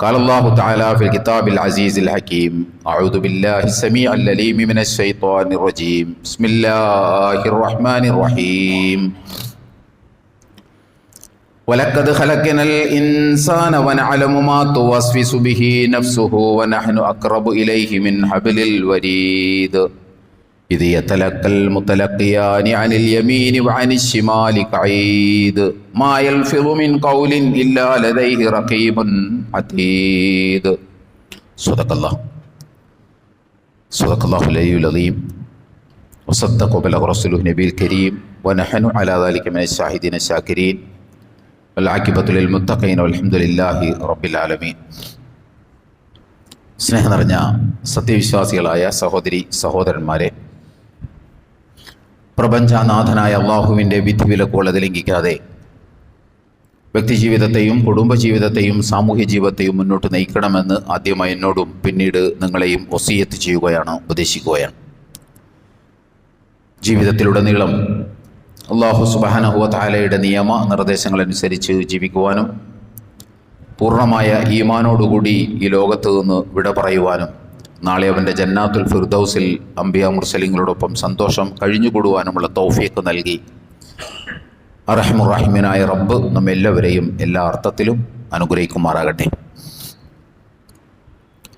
قال الله تعالى في الكتاب العزيز الحكيم أعوذ بالله السميع العليم من الشيطان الرجيم بسم الله الرحمن الرحيم ولقد خلقنا الإنسان ونعلم ما توسوس به نفسه ونحن أقرب إليه من حبل الوريد إذ يتلقى المتلقيان عن اليمين وعن الشمال قعيد ما يلفظ من قول إلا لديه رقيب عتيد صدق الله العلي العظيم وصدق وبلغ رسوله النبي الكريم ونحن على ذلك من الشاهدين الشاكرين والعاقبة للمتقين والحمد لله رب العالمين. സ്നേഹം നിറഞ്ഞ സത്യവിശ്വാസികളായ സഹോദരി സഹോദരന്മാരെ, പ്രപഞ്ചനാഥനായ അള്ളാഹുവിൻ്റെ വിധിവിലക്കുകൾ ലംഘിക്കാതെ വ്യക്തിജീവിതത്തെയും കുടുംബജീവിതത്തെയും സാമൂഹ്യ ജീവിതത്തെയും മുന്നോട്ട് നയിക്കണമെന്ന് ആദ്യമായി എന്നോടും പിന്നീട് നിങ്ങളെയും വസിയത്ത് ചെയ്യുകയാണ്, ഉപദേശിക്കുകയാണ്. ജീവിതത്തിലുടനീളം അള്ളാഹു സുബ്ഹാനഹു വ തആലയുടെ നിയമ നിർദ്ദേശങ്ങളനുസരിച്ച് ജീവിക്കുവാനും പൂർണ്ണമായ ഈമാനോടുകൂടി ഈ ലോകത്ത് നിന്ന് വിട പറയുവാനും നാളെ അവൻ്റെ ജന്നാത്തുൽ ഫിർദൗസിൽ അംബിയ മുർസലിങ്ങളോടൊപ്പം സന്തോഷം കഴിഞ്ഞുകൂടുവാനുമുള്ള തൗഫീഖ് നൽകി അർഹമുർ റഹീമിനായ റബ്ബ് നമ്മെല്ലാവരെയും എല്ലാ അർത്ഥത്തിലും അനുഗ്രഹിക്കുമാറാകട്ടെ.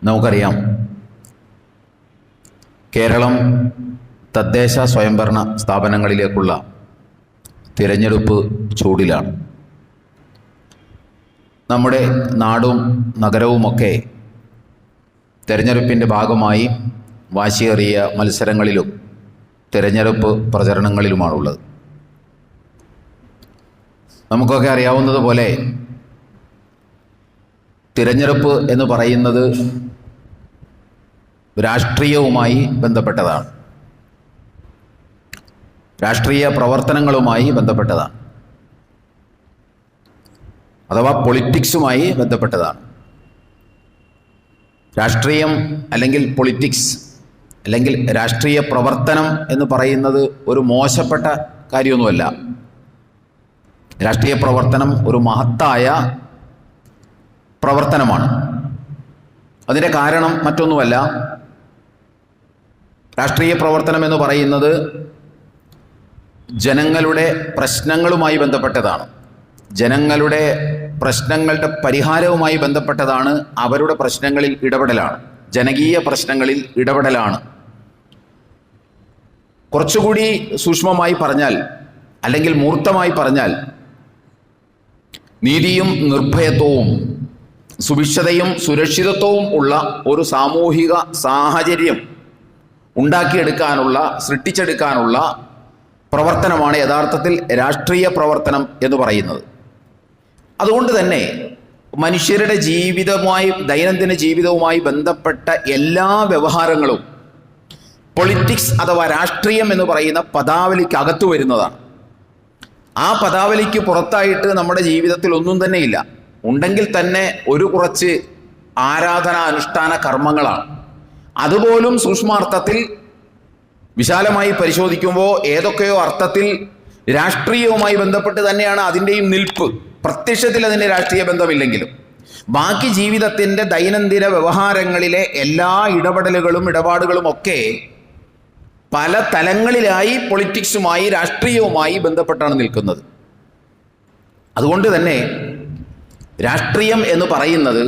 നമുക്കറിയാം, കേരളം തദ്ദേശ സ്വയംഭരണ സ്ഥാപനങ്ങളിലേക്കുള്ള തിരഞ്ഞെടുപ്പ് ചൂടിലാണ്. നമ്മുടെ നാടും നഗരവുമൊക്കെ തിരഞ്ഞെടുപ്പിൻ്റെ ഭാഗമായി വാശിയേറിയ മത്സരങ്ങളിലും തിരഞ്ഞെടുപ്പ് പ്രചരണങ്ങളിലുമാണുള്ളത്. നമുക്കൊക്കെ അറിയാവുന്നതുപോലെ തിരഞ്ഞെടുപ്പ് എന്ന് പറയുന്നത് രാഷ്ട്രീയവുമായി ബന്ധപ്പെട്ടതാണ്, രാഷ്ട്രീയ പ്രവർത്തനങ്ങളുമായി ബന്ധപ്പെട്ടതാണ്, അഥവാ പൊളിറ്റിക്സുമായി ബന്ധപ്പെട്ടതാണ്. രാഷ്ട്രീയം അല്ലെങ്കിൽ പൊളിറ്റിക്സ് അല്ലെങ്കിൽ രാഷ്ട്രീയ പ്രവർത്തനം എന്ന് പറയുന്നത് ഒരു മോശപ്പെട്ട കാര്യമൊന്നുമല്ല. രാഷ്ട്രീയ പ്രവർത്തനം ഒരു മഹത്തായ പ്രവർത്തനമാണ്. അതിൻ്റെ കാരണം മറ്റൊന്നുമല്ല, രാഷ്ട്രീയ പ്രവർത്തനം എന്ന് പറയുന്നത് ജനങ്ങളുടെ പ്രശ്നങ്ങളുമായി ബന്ധപ്പെട്ടതാണ്, ജനങ്ങളുടെ പ്രശ്നങ്ങളുടെ പരിഹാരവുമായി ബന്ധപ്പെട്ടതാണ്, അവരുടെ പ്രശ്നങ്ങളിൽ ഇടപെടലാണ്, ജനകീയ പ്രശ്നങ്ങളിൽ ഇടപെടലാണ്. കുറച്ചുകൂടി സൂക്ഷ്മമായി പറഞ്ഞാൽ അല്ലെങ്കിൽ മൂർത്തമായി പറഞ്ഞാൽ നീതിയും നിർഭയത്വവും സുഭിക്ഷതയും സുരക്ഷിതത്വവും ഉള്ള ഒരു സാമൂഹിക സാഹചര്യം ഉണ്ടാക്കിയെടുക്കാനുള്ള, സൃഷ്ടിച്ചെടുക്കാനുള്ള പ്രവർത്തനമാണ് യഥാർത്ഥത്തിൽ രാഷ്ട്രീയ പ്രവർത്തനം എന്ന് പറയുന്നത്. അതുകൊണ്ട് തന്നെ മനുഷ്യരുടെ ജീവിതവുമായി, ദൈനംദിന ജീവിതവുമായി ബന്ധപ്പെട്ട എല്ലാ വ്യവഹാരങ്ങളും പൊളിറ്റിക്സ് അഥവാ രാഷ്ട്രീയം എന്ന് പറയുന്ന പദാവലിക്ക് അകത്തു വരുന്നതാണ്. ആ പദാവലിക്ക് പുറത്തായിട്ട് നമ്മുടെ ജീവിതത്തിൽ ഒന്നും തന്നെ ഇല്ല. ഉണ്ടെങ്കിൽ തന്നെ ഒരു കുറച്ച് ആരാധന അനുഷ്ഠാന കർമ്മങ്ങളാണ്. അതുപോലും സൂക്ഷ്മാർത്ഥത്തിൽ വിശാലമായി പരിശോധിക്കുമ്പോൾ ഏതൊക്കെയോ അർത്ഥത്തിൽ രാഷ്ട്രീയവുമായി ബന്ധപ്പെട്ട് തന്നെയാണ് അതിൻ്റെയും നിൽപ്പ്. പ്രത്യക്ഷത്തിൽ അതിൻ്റെ രാഷ്ട്രീയ ബന്ധമില്ലെങ്കിലും ബാക്കി ജീവിതത്തിൻ്റെ ദൈനംദിന വ്യവഹാരങ്ങളിലെ എല്ലാ ഇടപാടുകളും ഒക്കെ പല തലങ്ങളിലായി പൊളിറ്റിക്സുമായി രാഷ്ട്രീയവുമായി ബന്ധപ്പെട്ടാണ് നിൽക്കുന്നത്. അതുകൊണ്ട് തന്നെ രാഷ്ട്രീയം എന്ന് പറയുന്നത്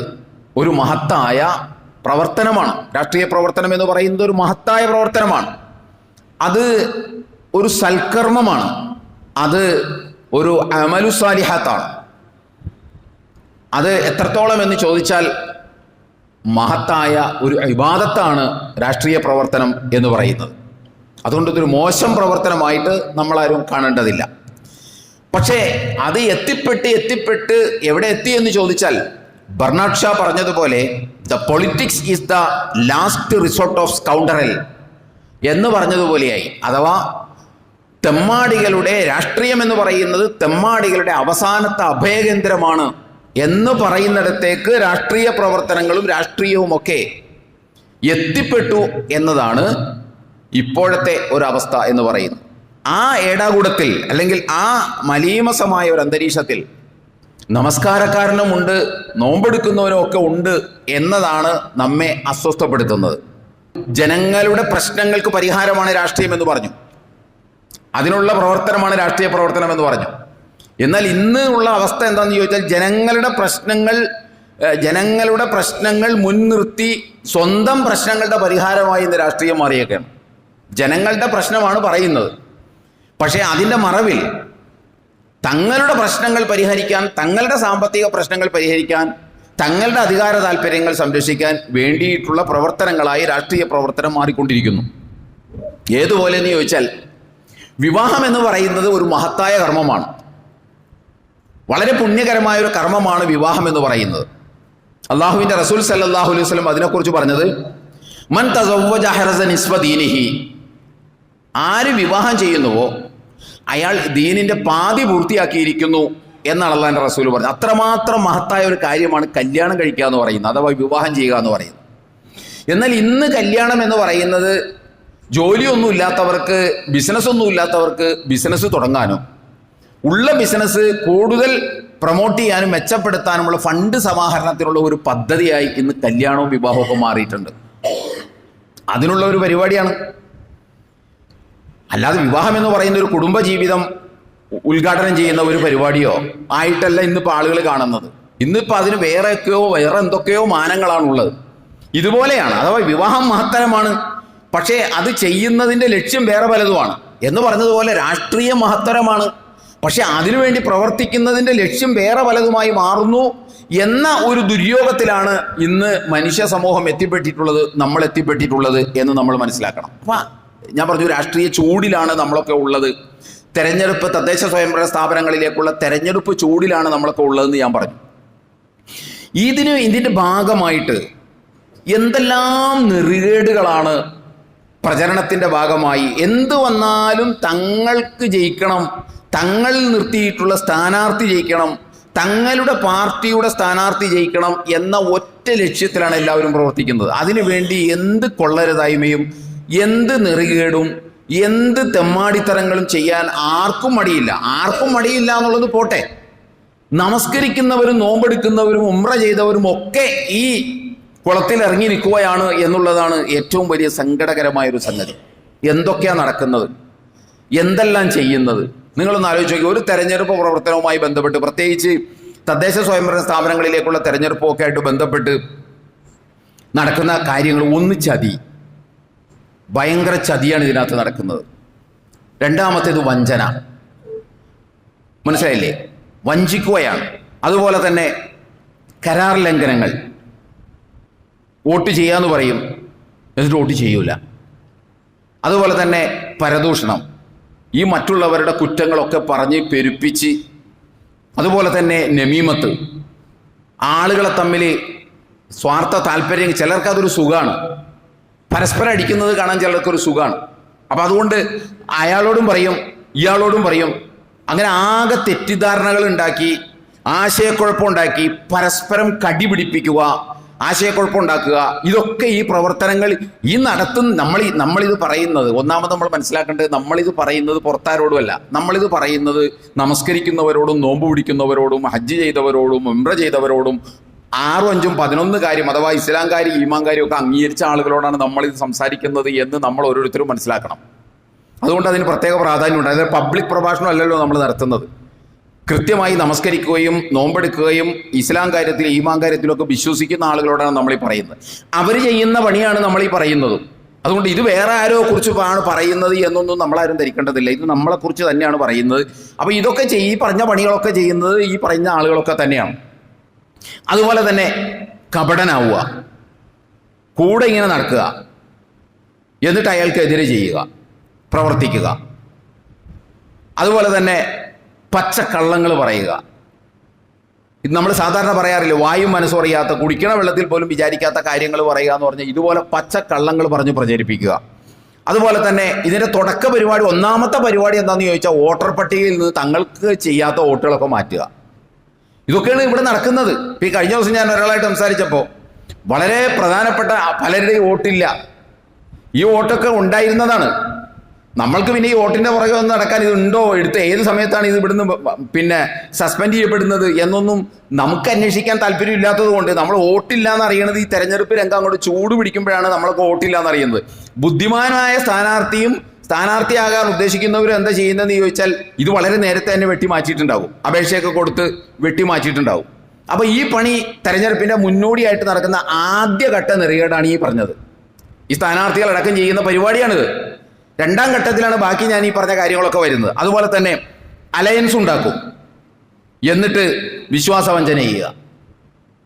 ഒരു മഹത്തായ പ്രവർത്തനമാണ്. രാഷ്ട്രീയ പ്രവർത്തനം എന്ന് പറയുന്നത് ഒരു മഹത്തായ പ്രവർത്തനമാണ്. അത് ഒരു സൽക്കർമ്മമാണ്, അത് ഒരു അമലു സാലിഹാത്താണ്. അത് എത്രത്തോളം എന്ന് ചോദിച്ചാൽ മഹത്തായ ഒരു ഇബാദത്താണ് രാഷ്ട്രീയ പ്രവർത്തനം എന്ന് പറയുന്നത്. അതുകൊണ്ട് ഇതൊരു മോശം പ്രവർത്തനമായിട്ട് നമ്മളാരും കാണേണ്ടതില്ല. പക്ഷേ അത് എത്തിപ്പെട്ട് എവിടെ എത്തി എന്ന് ചോദിച്ചാൽ ബർണാഡ് ഷാ പറഞ്ഞതുപോലെ the politics is the last resort of scoundrel എന്ന് പറഞ്ഞതുപോലെയായി. അഥവാ തെമ്മാടികളുടെ രാഷ്ട്രീയം എന്ന് പറയുന്നത് തെമ്മാടികളുടെ അവസാനത്തെ അഭയകേന്ദ്രമാണ് എന്ന് പറയുന്നിടത്തേക്ക് രാഷ്ട്രീയ പ്രവർത്തനങ്ങളും രാഷ്ട്രീയവുമൊക്കെ എത്തിപ്പെട്ടു എന്നതാണ് ഇപ്പോഴത്തെ ഒരവസ്ഥ എന്ന് പറയുന്നത്. ആ ഏടാകൂടത്തിൽ അല്ലെങ്കിൽ ആ മലീമസമായ ഒരു അന്തരീക്ഷത്തിൽ നമസ്കാരക്കാരനുമുണ്ട്, നോമ്പെടുക്കുന്നവനും ഒക്കെ ഉണ്ട് എന്നതാണ് നമ്മെ അസ്വസ്ഥപ്പെടുത്തുന്നത്. ജനങ്ങളുടെ പ്രശ്നങ്ങൾക്ക് പരിഹാരമാണ് രാഷ്ട്രീയം എന്ന് പറഞ്ഞു, അതിനുള്ള പ്രവർത്തനമാണ് രാഷ്ട്രീയ പ്രവർത്തനം എന്ന് പറഞ്ഞു. എന്നാൽ ഇന്ന് ഉള്ള അവസ്ഥ എന്താണെന്ന് ചോദിച്ചാൽ ജനങ്ങളുടെ പ്രശ്നങ്ങൾ മുൻനിർത്തി സ്വന്തം പ്രശ്നങ്ങളുടെ പരിഹാരമായി ഇന്ന് രാഷ്ട്രീയം മാറിയേക്കാണ്. ജനങ്ങളുടെ പ്രശ്നമാണ് പറയുന്നത്, പക്ഷേ അതിൻ്റെ മറവിൽ തങ്ങളുടെ പ്രശ്നങ്ങൾ പരിഹരിക്കാൻ, തങ്ങളുടെ സാമ്പത്തിക പ്രശ്നങ്ങൾ പരിഹരിക്കാൻ, തങ്ങളുടെ അധികാര താല്പര്യങ്ങൾ സംരക്ഷിക്കാൻ വേണ്ടിയിട്ടുള്ള പ്രവർത്തനങ്ങളായി രാഷ്ട്രീയ പ്രവർത്തനം മാറിക്കൊണ്ടിരിക്കുന്നു. ഏതുപോലെ എന്ന് ചോദിച്ചാൽ, വിവാഹം എന്ന് പറയുന്നത് ഒരു മഹത്തായ കർമ്മമാണ്, വളരെ പുണ്യകരമായ ഒരു കർമ്മമാണ് വിവാഹം എന്ന് പറയുന്നത്. അള്ളാഹുവിൻ്റെ റസൂൽ സല്ലല്ലാഹു അലൈഹി വസല്ലം അതിനെക്കുറിച്ച് പറഞ്ഞത്, മൻ തസവ്വജ ഹറസ നിസ്ഫ ദീനിഹി, ആര് വിവാഹം ചെയ്യുന്നുവോ അയാൾ ദീനിൻ്റെ പാതി പൂർത്തിയാക്കിയിരിക്കുന്നു എന്നാണ് അള്ളാഹിൻ്റെ റസൂൽ പറഞ്ഞത്. അത്രമാത്രം മഹത്തായ ഒരു കാര്യമാണ് കല്യാണം കഴിക്കുക എന്ന് പറയുന്നത്, അഥവാ വിവാഹം ചെയ്യുക എന്ന് പറയുന്നത്. എന്നാൽ ഇന്ന് കല്യാണം എന്ന് പറയുന്നത് ജോലിയൊന്നും ഇല്ലാത്തവർക്ക്, ബിസിനസ്സൊന്നും ഇല്ലാത്തവർക്ക് ബിസിനസ് തുടങ്ങാനും ഉള്ള ബിസിനസ് കൂടുതൽ പ്രൊമോട്ട് ചെയ്യാനും മെച്ചപ്പെടുത്താനുമുള്ള ഫണ്ട് സമാഹരണത്തിനുള്ള ഒരു പദ്ധതിയായി ഇന്ന് കല്യാണവും വിവാഹവും ഒക്കെ മാറിയിട്ടുണ്ട്. അതിനുള്ള ഒരു പരിപാടിയാണ്. അല്ലാതെ വിവാഹം എന്ന് പറയുന്ന ഒരു കുടുംബജീവിതം ഉദ്ഘാടനം ചെയ്യുന്ന ഒരു പരിപാടിയോ ആയിട്ടല്ല ഇന്നിപ്പോൾ ആളുകൾ കാണുന്നത്. ഇന്നിപ്പോൾ അതിന് വേറെ എന്തൊക്കെയോ മാനങ്ങളാണുള്ളത്. ഇതുപോലെയാണ്, അഥവാ വിവാഹം മഹത്തരമാണ്, പക്ഷേ അത് ചെയ്യുന്നതിൻ്റെ ലക്ഷ്യം വേറെ പലതുമാണ്. എന്ന് പറഞ്ഞതുപോലെ രാഷ്ട്രീയം മഹത്തരമാണ്, പക്ഷെ അതിനുവേണ്ടി പ്രവർത്തിക്കുന്നതിൻ്റെ ലക്ഷ്യം വേറെ പലതുമായി മാറുന്നു എന്ന ഒരു ദുര്യോഗത്തിലാണ് ഇന്ന് മനുഷ്യ സമൂഹം നമ്മൾ എത്തിപ്പെട്ടിട്ടുള്ളത് എന്ന് നമ്മൾ മനസ്സിലാക്കണം. അപ്പം ഞാൻ പറഞ്ഞു, രാഷ്ട്രീയ ചൂടിലാണ് നമ്മളൊക്കെ ഉള്ളത്. തെരഞ്ഞെടുപ്പ്, തദ്ദേശ സ്വയംഭരണ സ്ഥാപനങ്ങളിലേക്കുള്ള തെരഞ്ഞെടുപ്പ് ചൂടിലാണ് നമ്മളൊക്കെ ഉള്ളതെന്ന് ഞാൻ പറഞ്ഞു. ഇതിൻ്റെ ഭാഗമായിട്ട് എന്തെല്ലാം നെറികേടുകളാണ് പ്രചരണത്തിൻ്റെ ഭാഗമായി. എന്ത് വന്നാലും തങ്ങൾക്ക് ജയിക്കണം, തങ്ങൾ നിർത്തിയിട്ടുള്ള സ്ഥാനാർത്ഥി ജയിക്കണം, തങ്ങളുടെ പാർട്ടിയുടെ സ്ഥാനാർത്ഥി ജയിക്കണം എന്ന ഒറ്റ ലക്ഷ്യത്തിലാണ് എല്ലാവരും പ്രവർത്തിക്കുന്നത്. അതിനുവേണ്ടി എന്ത് കൊള്ളരുതായ്മയും എന്ത് നെറികേടും എന്ത് തെമ്മാടിത്തരങ്ങളും ചെയ്യാൻ ആർക്കും മടിയില്ല എന്നുള്ളത് പോട്ടെ. നമസ്കരിക്കുന്നവരും നോമ്പെടുക്കുന്നവരും ഉംറ ചെയ്തവരും ഒക്കെ ഈ കുളത്തിൽ ഇറങ്ങി നിൽക്കുകയാണ് എന്നുള്ളതാണ് ഏറ്റവും വലിയ സങ്കടകരമായൊരു സംഗതി. എന്തൊക്കെയാണ് നടക്കുന്നത്, എന്തെല്ലാം ചെയ്യുന്നത്, നിങ്ങളൊന്ന് ആലോചിച്ച് നോക്കി. ഒരു തെരഞ്ഞെടുപ്പ് പ്രവർത്തനവുമായി ബന്ധപ്പെട്ട്, പ്രത്യേകിച്ച് തദ്ദേശ സ്വയംഭരണ സ്ഥാപനങ്ങളിലേക്കുള്ള തെരഞ്ഞെടുപ്പൊക്കെ ആയിട്ട് ബന്ധപ്പെട്ട് നടക്കുന്ന കാര്യങ്ങൾ ഒന്ന് ചതി, ഭയങ്കര ചതിയാണ് ഇതിനകത്ത് നടക്കുന്നത്. രണ്ടാമത്തേത് വഞ്ചന, മനസ്സിലായില്ലേ? വഞ്ചിക്കുകയാണ്. അതുപോലെ തന്നെ കരാർ ലംഘനങ്ങൾ, വോട്ട് ചെയ്യാന്ന് പറയും എന്നിട്ട് വോട്ട് ചെയ്യൂല. അതുപോലെ തന്നെ പരദൂഷണം, ഈ മറ്റുള്ളവരുടെ കുറ്റങ്ങളൊക്കെ പറഞ്ഞ് പെരുപ്പിച്ച്, അതുപോലെ തന്നെ നമീമത്ത്, ആളുകളെ തമ്മിൽ സ്വാർത്ഥ താല്പര്യം, ചിലർക്കതൊരു സുഖമാണ്, പരസ്പരം അടിക്കുന്നത് കാണാൻ ചിലർക്കൊരു സുഖമാണ്. അപ്പം അതുകൊണ്ട് അയാളോടും പറയും ഇയാളോടും പറയും, അങ്ങനെ ആകെ തെറ്റിദ്ധാരണകൾ ഉണ്ടാക്കി, ആശയക്കുഴപ്പമുണ്ടാക്കി, പരസ്പരം കടി പിടിപ്പിക്കുക, ആശയക്കുഴപ്പമുണ്ടാക്കുക. ഇതൊക്കെ ഈ പ്രവർത്തനങ്ങൾ നമ്മളിത് പറയുന്നത്, ഒന്നാമത് നമ്മൾ മനസ്സിലാക്കേണ്ടത്, നമ്മളിത് പറയുന്നത് പുറത്താരോടുമല്ല. നമ്മളിത് പറയുന്നത് നമസ്കരിക്കുന്നവരോടും നോമ്പ് പിടിക്കുന്നവരോടും ഹജ്ജ് ചെയ്തവരോടും ഉംറ ചെയ്തവരോടും 6, 5, 11 കാര്യം, അഥവാ ഇസ്ലാംകാരി ഈമാൻകാരി ഒക്കെ അംഗീകരിച്ച ആളുകളോടാണ് നമ്മളിത് സംസാരിക്കുന്നത് എന്ന് നമ്മൾ ഓരോരുത്തരും മനസ്സിലാക്കണം. അതുകൊണ്ട് അതിന് പ്രത്യേക പ്രാധാന്യമുണ്ട്. അതായത് പബ്ലിക് പ്രഭാഷണം അല്ലല്ലോ നമ്മൾ നടത്തുന്നത്. കൃത്യമായി നമസ്കരിക്കുകയും നോമ്പെടുക്കുകയും ഇസ്ലാം കാര്യത്തിൽ ഈമാൻ കാര്യത്തിലൊക്കെ വിശ്വസിക്കുന്ന ആളുകളോടാണ് നമ്മളീ പറയുന്നത്. അവർ ചെയ്യുന്ന പണിയാണ് നമ്മളീ പറയുന്നതും. അതുകൊണ്ട് ഇത് വേറെ ആരോ കുറിച്ചാണ് പറയുന്നത് എന്നൊന്നും നമ്മളാരും ധരിക്കേണ്ടതില്ല. ഇത് നമ്മളെക്കുറിച്ച് തന്നെയാണ് പറയുന്നത്. അപ്പോൾ ഇതൊക്കെ ഈ പറഞ്ഞ പണികളൊക്കെ ചെയ്യുന്നത് ഈ പറഞ്ഞ ആളുകളൊക്കെ തന്നെയാണ്. അതുപോലെ തന്നെ കപടനാവുക, കൂടെ ഇങ്ങനെ നടക്കുക, എന്നിട്ട് അയാൾക്കെതിരെ ചെയ്യുക, പ്രവർത്തിക്കുക. അതുപോലെ തന്നെ പച്ചക്കള്ളങ്ങൾ പറയുക. ഇത് നമ്മൾ സാധാരണ പറയാറില്ല, വായും മനസ്സും അറിയാത്ത, കുടിക്കണ വെള്ളത്തിൽ പോലും വിചാരിക്കാത്ത കാര്യങ്ങൾ പറയുക എന്ന് പറഞ്ഞാൽ ഇതുപോലെ പച്ചക്കള്ളങ്ങൾ പറഞ്ഞ് പ്രചരിപ്പിക്കുക. അതുപോലെ തന്നെ ഇതിൻ്റെ തുടക്ക പരിപാടി, ഒന്നാമത്തെ പരിപാടി എന്താണെന്ന് ചോദിച്ചാൽ വോട്ടർ പട്ടികയിൽ നിന്ന് തങ്ങൾക്ക് ചെയ്യാത്ത വോട്ടുകളൊക്കെ മാറ്റുക. ഇതൊക്കെയാണ് ഇവിടെ നടക്കുന്നത്. ഇപ്പം ഈ കഴിഞ്ഞ ദിവസം ഞാൻ ഒരാളായിട്ട് സംസാരിച്ചപ്പോൾ വളരെ പ്രധാനപ്പെട്ട പലരുടെയും വോട്ടില്ല. ഈ വോട്ടൊക്കെ ഉണ്ടായിരുന്നതാണ്. നമ്മൾക്ക് പിന്നെ ഈ വോട്ടിന്റെ പുറകെ ഒന്ന് നടക്കാൻ ഇതുണ്ടോ, എടുത്ത് ഏത് സമയത്താണ് ഇത് ഇവിടുന്ന് പിന്നെ സസ്പെൻഡ് ചെയ്യപ്പെടുന്നത് എന്നൊന്നും നമുക്ക് അന്വേഷിക്കാൻ താല്പര്യമില്ലാത്തത് കൊണ്ട് നമ്മൾ വോട്ടില്ല എന്ന് അറിയണത് ഈ തെരഞ്ഞെടുപ്പ് രംഗം അങ്ങോട്ട് ചൂട് പിടിക്കുമ്പോഴാണ് നമ്മളൊക്കെ വോട്ടില്ല എന്ന് അറിയുന്നത്. ബുദ്ധിമാനായ സ്ഥാനാർത്ഥിയാകാൻ ഉദ്ദേശിക്കുന്നവരും എന്താ ചെയ്യുന്നതെന്ന് ചോദിച്ചാൽ ഇത് വളരെ നേരത്തെ തന്നെ വെട്ടി മാറ്റിയിട്ടുണ്ടാവും, അപേക്ഷയൊക്കെ കൊടുത്ത് വെട്ടി മാറ്റിയിട്ടുണ്ടാവും. അപ്പൊ ഈ പണി തെരഞ്ഞെടുപ്പിന്റെ മുന്നോടിയായിട്ട് നടക്കുന്ന ആദ്യഘട്ട നെറികേടാണ് ഈ പറഞ്ഞത്. ഈ സ്ഥാനാർത്ഥികളടക്കം ചെയ്യുന്ന പരിപാടിയാണിത്. രണ്ടാം ഘട്ടത്തിലാണ് ബാക്കി ഞാൻ ഈ പറഞ്ഞ കാര്യങ്ങളൊക്കെ വരുന്നത്. അതുപോലെ തന്നെ അലയൻസ് ഉണ്ടാക്കും, എന്നിട്ട് വിശ്വാസവഞ്ചന ചെയ്യുക.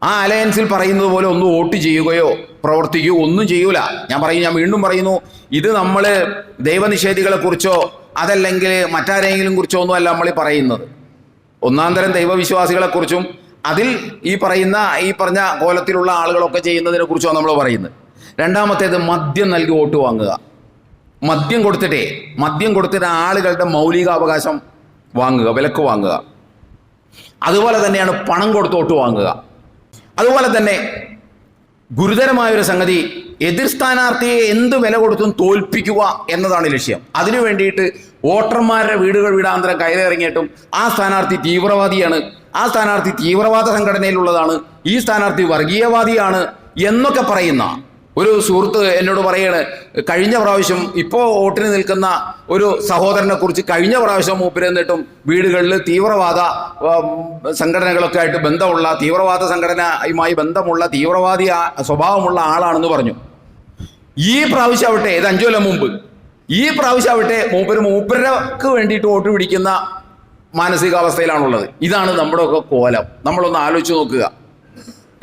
ആ അലയൻസിൽ പറയുന്നത് പോലെ ഒന്ന് വോട്ട് ചെയ്യുകയോ പ്രവർത്തിക്കുകയോ ഒന്നും ചെയ്യൂല. ഞാൻ വീണ്ടും പറയുന്നു, ഇത് നമ്മൾ ദൈവനിഷേധികളെ കുറിച്ചോ അതല്ലെങ്കിൽ മറ്റാരെങ്കിലും കുറിച്ചോ ഒന്നും അല്ല നമ്മൾ പറയുന്നത്. ഒന്നാം തരം ദൈവവിശ്വാസികളെ കുറിച്ചും അതിൽ ഈ പറഞ്ഞ കോലത്തിലുള്ള ആളുകളൊക്കെ ചെയ്യുന്നതിനെ കുറിച്ചാണ് നമ്മൾ പറയുന്നത്. രണ്ടാമത്തേത് മദ്യം നൽകി വോട്ട് വാങ്ങുക. മദ്യം കൊടുത്തിട്ട് ആളുകളുടെ മൗലികാവകാശം വാങ്ങുക, വിലക്ക് വാങ്ങുക. അതുപോലെ തന്നെയാണ് പണം കൊടുത്ത് വോട്ട് വാങ്ങുക. അതുപോലെ തന്നെ ഗുരുതരമായൊരു സംഗതി, എതിർ സ്ഥാനാർത്ഥിയെ എന്ത് വില കൊടുത്തും തോൽപ്പിക്കുക എന്നതാണ് ലക്ഷ്യം. അതിനു വേണ്ടിയിട്ട് വോട്ടർമാരുടെ വീടാന്തരം കയറിയിറങ്ങിയിട്ടും ആ സ്ഥാനാർത്ഥി തീവ്രവാദിയാണ്, ആ സ്ഥാനാർത്ഥി തീവ്രവാദ സംഘടനയിലുള്ളതാണ്, ഈ സ്ഥാനാർത്ഥി വർഗീയവാദിയാണ് എന്നൊക്കെ പറയുന്ന ഒരു സുഹൃത്ത് എന്നോട് പറയാണ്, കഴിഞ്ഞ പ്രാവശ്യം ഇപ്പോൾ വോട്ടിന് നിൽക്കുന്ന ഒരു സഹോദരനെ കുറിച്ച് കഴിഞ്ഞ പ്രാവശ്യം മൂപ്പര് എന്നിട്ടും വീടുകളിൽ തീവ്രവാദ സംഘടനകളൊക്കെ ആയിട്ട് ബന്ധമുള്ള, തീവ്രവാദ സംഘടനയുമായി ബന്ധമുള്ള തീവ്രവാദി സ്വഭാവമുള്ള ആളാണെന്ന് പറഞ്ഞു. ഈ പ്രാവശ്യം ആവട്ടെ, ഇത് 5 കൊല്ലം മുമ്പ്, ഈ പ്രാവശ്യം ആവട്ടെ മൂപ്പർക്ക് വേണ്ടിയിട്ട് വോട്ട് പിടിക്കുന്ന മാനസികാവസ്ഥയിലാണുള്ളത്. ഇതാണ് നമ്മുടെ ഒക്കെ കോലം. നമ്മളൊന്ന് ആലോചിച്ച് നോക്കുക.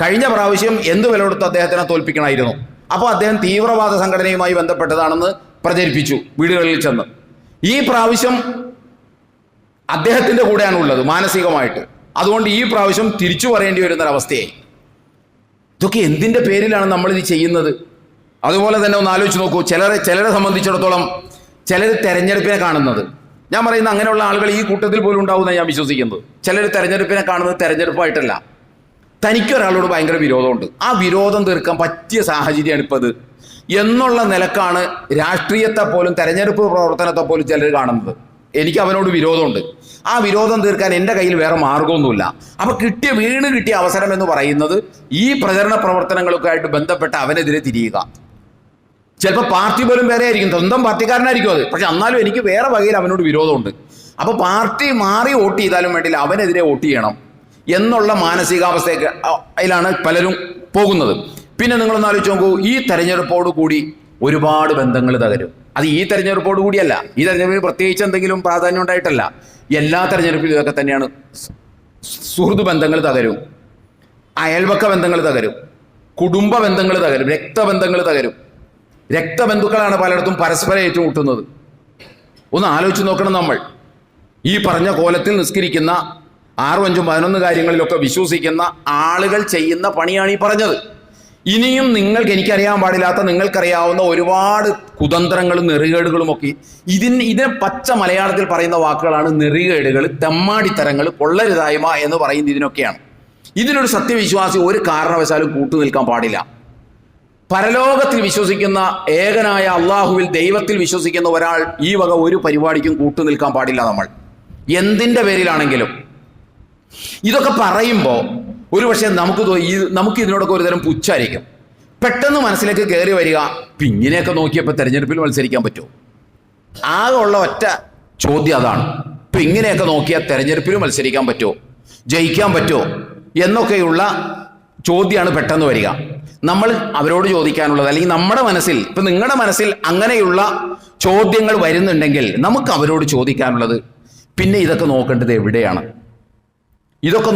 കഴിഞ്ഞ പ്രാവശ്യം എന്ത് വില കൊടുത്ത് അദ്ദേഹത്തിനെ തോൽപ്പിക്കണമായിരുന്നു. അപ്പോൾ അദ്ദേഹം തീവ്രവാദ സംഘടനയുമായി ബന്ധപ്പെട്ടതാണെന്ന് പ്രചരിപ്പിച്ചു വീടുകളിൽ ചെന്ന്. ഈ പ്രാവശ്യം അദ്ദേഹത്തിൻ്റെ കൂടെയാണുള്ളത് മാനസികമായിട്ട്. അതുകൊണ്ട് ഈ പ്രാവശ്യം തിരിച്ചു പറയേണ്ടി വരുന്നൊരവസ്ഥയായി. ഇതൊക്കെ എന്തിൻ്റെ പേരിലാണ് നമ്മളിത് ചെയ്യുന്നത്? അതുപോലെ തന്നെ ഒന്ന് ആലോചിച്ച് നോക്കൂ. ചിലരെ സംബന്ധിച്ചിടത്തോളം ചിലർ തെരഞ്ഞെടുപ്പിനെ കാണുന്നത്, ഞാൻ പറയുന്ന അങ്ങനെയുള്ള ആളുകൾ ഈ കൂട്ടത്തിൽ പോലും ഉണ്ടാവുമെന്ന് ഞാൻ വിശ്വസിക്കുന്നത്. ചിലർ തെരഞ്ഞെടുപ്പിനെ കാണുന്നത് തെരഞ്ഞെടുപ്പായിട്ടല്ല, തനിക്കൊരാളോട് ഭയങ്കര വിരോധമുണ്ട്, ആ വിരോധം തീർക്കാൻ പറ്റിയ സാഹചര്യമാണ് ഇപ്പത് എന്നുള്ള നിലക്കാണ് രാഷ്ട്രീയത്തെ പോലും തെരഞ്ഞെടുപ്പ് പ്രവർത്തനത്തെ പോലും ചിലർ കാണുന്നത്. എനിക്ക് അവനോട് വിരോധമുണ്ട്, ആ വിരോധം തീർക്കാൻ എൻ്റെ കയ്യിൽ വേറെ മാർഗമൊന്നുമില്ല. അപ്പൊ കിട്ടിയ അവസരം എന്ന് പറയുന്നത് ഈ പ്രചരണ പ്രവർത്തനങ്ങളൊക്കെ ആയിട്ട് ബന്ധപ്പെട്ട് അവനെതിരെ തിരിയുക. ചിലപ്പോൾ പാർട്ടി പോലും വേറെ ആയിരിക്കും, സ്വന്തം പാർട്ടിക്കാരനായിരിക്കും അത്, പക്ഷെ എന്നാലും എനിക്ക് വേറെ വകയിൽ അവനോട് വിരോധമുണ്ട്. അപ്പൊ പാർട്ടി മാറി വോട്ട് ചെയ്താലും വേണ്ടില്ല, അവനെതിരെ വോട്ട് ചെയ്യണം എന്നുള്ള മാനസികാവസ്ഥയിലാണ് പലരും പോകുന്നത്. പിന്നെ നിങ്ങളൊന്ന് ആലോചിച്ച് നോക്കൂ, ഈ തെരഞ്ഞെടുപ്പോട് കൂടി ഒരുപാട് ബന്ധങ്ങൾ തകരും. അത് ഈ തെരഞ്ഞെടുപ്പോട് കൂടിയല്ല, ഈ തെരഞ്ഞെടുപ്പിന് പ്രത്യേകിച്ച് എന്തെങ്കിലും പ്രാധാന്യം ഉണ്ടായിട്ടല്ല, എല്ലാ തെരഞ്ഞെടുപ്പിലും ഇതൊക്കെ തന്നെയാണ്. സുഹൃത്ത് ബന്ധങ്ങൾ തകരും, അയൽപക്ക ബന്ധങ്ങൾ തകരും, കുടുംബ ബന്ധങ്ങൾ തകരും, രക്തബന്ധങ്ങൾ തകരും. രക്തബന്ധുക്കളാണ് പലയിടത്തും പരസ്പരം ഏറ്റുമുട്ടുന്നത്. ഒന്ന് ആലോചിച്ച് നോക്കണം. നമ്മൾ ഈ പറഞ്ഞ കോലത്തിൽ നിസ്കരിക്കുന്ന 6, 5, 11 കാര്യങ്ങളിലൊക്കെ വിശ്വസിക്കുന്ന ആളുകൾ ചെയ്യുന്ന പണിയാണ് ഈ പറഞ്ഞത്. ഇനിയും എനിക്കറിയാൻ പാടില്ലാത്ത, നിങ്ങൾക്കറിയാവുന്ന ഒരുപാട് കുതന്ത്രങ്ങളും നെറികേടുകളും ഒക്കെ ഇതിനെ പച്ച മലയാളത്തിൽ പറയുന്ന വാക്കുകളാണ് നെറികേടുകൾ, തെമ്മാടിത്തരങ്ങൾ, കൊള്ളരുതായ്മ എന്ന് പറയുന്നത് ഇതിനൊക്കെയാണ്. ഇതിനൊരു സത്യവിശ്വാസി ഒരു കാരണവശാലും കൂട്ടുനിൽക്കാൻ പാടില്ല. പരലോകത്തിൽ വിശ്വസിക്കുന്ന ഏകനായ അള്ളാഹുവിൽ, ദൈവത്തിൽ വിശ്വസിക്കുന്ന ഒരാൾ ഈ വക ഒരു പരിപാടിക്കും കൂട്ടുനിൽക്കാൻ പാടില്ല. നമ്മൾ എന്തിൻ്റെ പേരിലാണെങ്കിലും ഇതൊക്കെ പറയുമ്പോൾ ഒരുപക്ഷെ നമുക്ക് ഇതിനോടൊക്കെ ഒരുതരം പുച്ഛായിരിക്കും. പെട്ടെന്ന് മനസ്സിലേക്ക് കയറി വരിക, ഇങ്ങനെയൊക്കെ നോക്കിയപ്പോൾ തെരഞ്ഞെടുപ്പിൽ മത്സരിക്കാൻ പറ്റുമോ? ആകെ ഉള്ള ഒറ്റ ചോദ്യം അതാണ്. ഇങ്ങനെയൊക്കെ നോക്കിയാൽ തെരഞ്ഞെടുപ്പിൽ മത്സരിക്കാൻ പറ്റുമോ, ജയിക്കാൻ പറ്റുമോ എന്നൊക്കെയുള്ള ചോദ്യമാണ് പെട്ടെന്ന് വരിക. നമ്മൾ അവരോട് ചോദിക്കാനുള്ളത്, അല്ലെങ്കിൽ നമ്മുടെ മനസ്സിൽ, ഇപ്പം നിങ്ങളുടെ മനസ്സിൽ അങ്ങനെയുള്ള ചോദ്യങ്ങൾ വരുന്നുണ്ടെങ്കിൽ നമുക്ക് അവരോട് ചോദിക്കാനുള്ളത്, പിന്നെ ഇതൊക്കെ നോക്കേണ്ടത് എവിടെയാണ്? ഇതൊക്കെ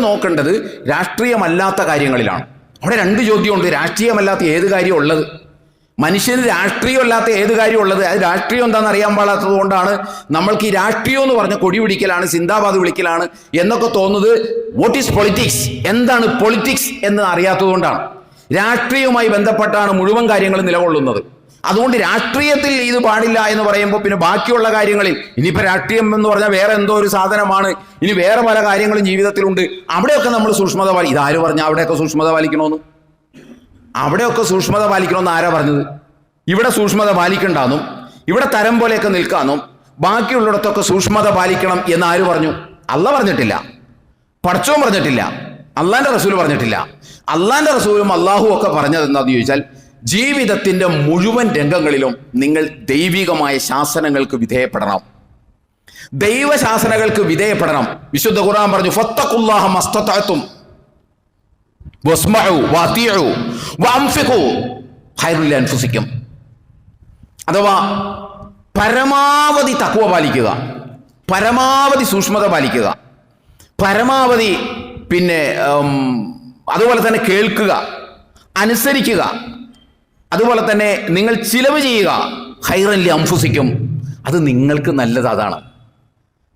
നോക്കേണ്ടത് രാഷ്ട്രീയമല്ലാത്ത കാര്യങ്ങളിലാണ്. അവിടെ 2 ചോദ്യമുണ്ട്. രാഷ്ട്രീയമല്ലാത്ത ഏത് കാര്യം ഉള്ളത്? മനുഷ്യന് രാഷ്ട്രീയമല്ലാത്ത ഏത് കാര്യം ഉള്ളത്? അത് രാഷ്ട്രീയം എന്താണെന്ന് അറിയാൻ പാടാത്തത് കൊണ്ടാണ് നമ്മൾക്ക് ഈ രാഷ്ട്രീയം എന്ന് പറഞ്ഞ കൊടി പിടിക്കലാണ്, സിന്ദാബാദ് വിളിക്കലാണ് എന്നൊക്കെ തോന്നുന്നത്. വാട്ട് ഈസ് പൊളിറ്റിക്സ്, എന്താണ് പൊളിറ്റിക്സ് എന്ന് അറിയാത്തത് കൊണ്ടാണ്. രാഷ്ട്രീയവുമായി ബന്ധപ്പെട്ടാണ് മുഴുവൻ കാര്യങ്ങളും നിലകൊള്ളുന്നത്. അതുകൊണ്ട് രാഷ്ട്രീയത്തിൽ ഇത് പാടില്ല എന്ന് പറയുമ്പോൾ പിന്നെ ബാക്കിയുള്ള കാര്യങ്ങളിൽ, ഇനിയിപ്പോൾ രാഷ്ട്രീയം എന്ന് പറഞ്ഞാൽ വേറെ എന്തോ ഒരു സാധനമാണ്, ഇനി വേറെ പല കാര്യങ്ങളും ജീവിതത്തിലുണ്ട്, അവിടെയൊക്കെ നമ്മൾ സൂക്ഷ്മത ഇതാര് പറഞ്ഞാൽ അവിടെയൊക്കെ സൂക്ഷ്മത പാലിക്കണമെന്ന്? അവിടെയൊക്കെ സൂക്ഷ്മത പാലിക്കണമെന്ന് ആരാ പറഞ്ഞത്? ഇവിടെ സൂക്ഷ്മത പാലിക്കണ്ടെന്നും ഇവിടെ തരം പോലെയൊക്കെ നിൽക്കാമെന്നും ബാക്കിയുള്ളിടത്തൊക്കെ സൂക്ഷ്മത പാലിക്കണം എന്ന് ആര് പറഞ്ഞു? അള്ളാഹ് പറഞ്ഞിട്ടില്ല, പടച്ചോൻ പറഞ്ഞിട്ടില്ല, അള്ളാന്റെ റസൂൽ പറഞ്ഞിട്ടില്ല. അള്ളാന്റെ റസൂലും അള്ളാഹുവും ഒക്കെ പറഞ്ഞത് എന്താണെന്ന് ചോദിച്ചാൽ, ജീവിതത്തിന്റെ മുഴുവൻ രംഗങ്ങളിലും നിങ്ങൾ ദൈവികമായ ശാസനങ്ങൾക്ക് വിധേയപ്പെടണം, ദൈവശാസനകൾക്ക് വിധേയപ്പെടണം. വിശുദ്ധ ഖുർആൻ പറഞ്ഞു, ഫത്തഖുല്ലാഹ മസ്തതഅതും വസ്മഉ വഅതിഉ വഅൻഫിഖു ഖൈറുൽ അൻഫുസിക്കും. അഥവാ പരമാവധി തഖ്വ പാലിക്കുക, പരമാവധി സൂക്ഷ്മത പാലിക്കുക, പരമാവധി അതുപോലെ തന്നെ കേൾക്കുക, അനുസരിക്കുക, അതുപോലെ തന്നെ നിങ്ങൾ ചിലവ് ചെയ്യുക. ഖൈറൻ ലി അൻഫുസിക്കും, അത് നിങ്ങൾക്ക് നല്ലത് അതാണ്,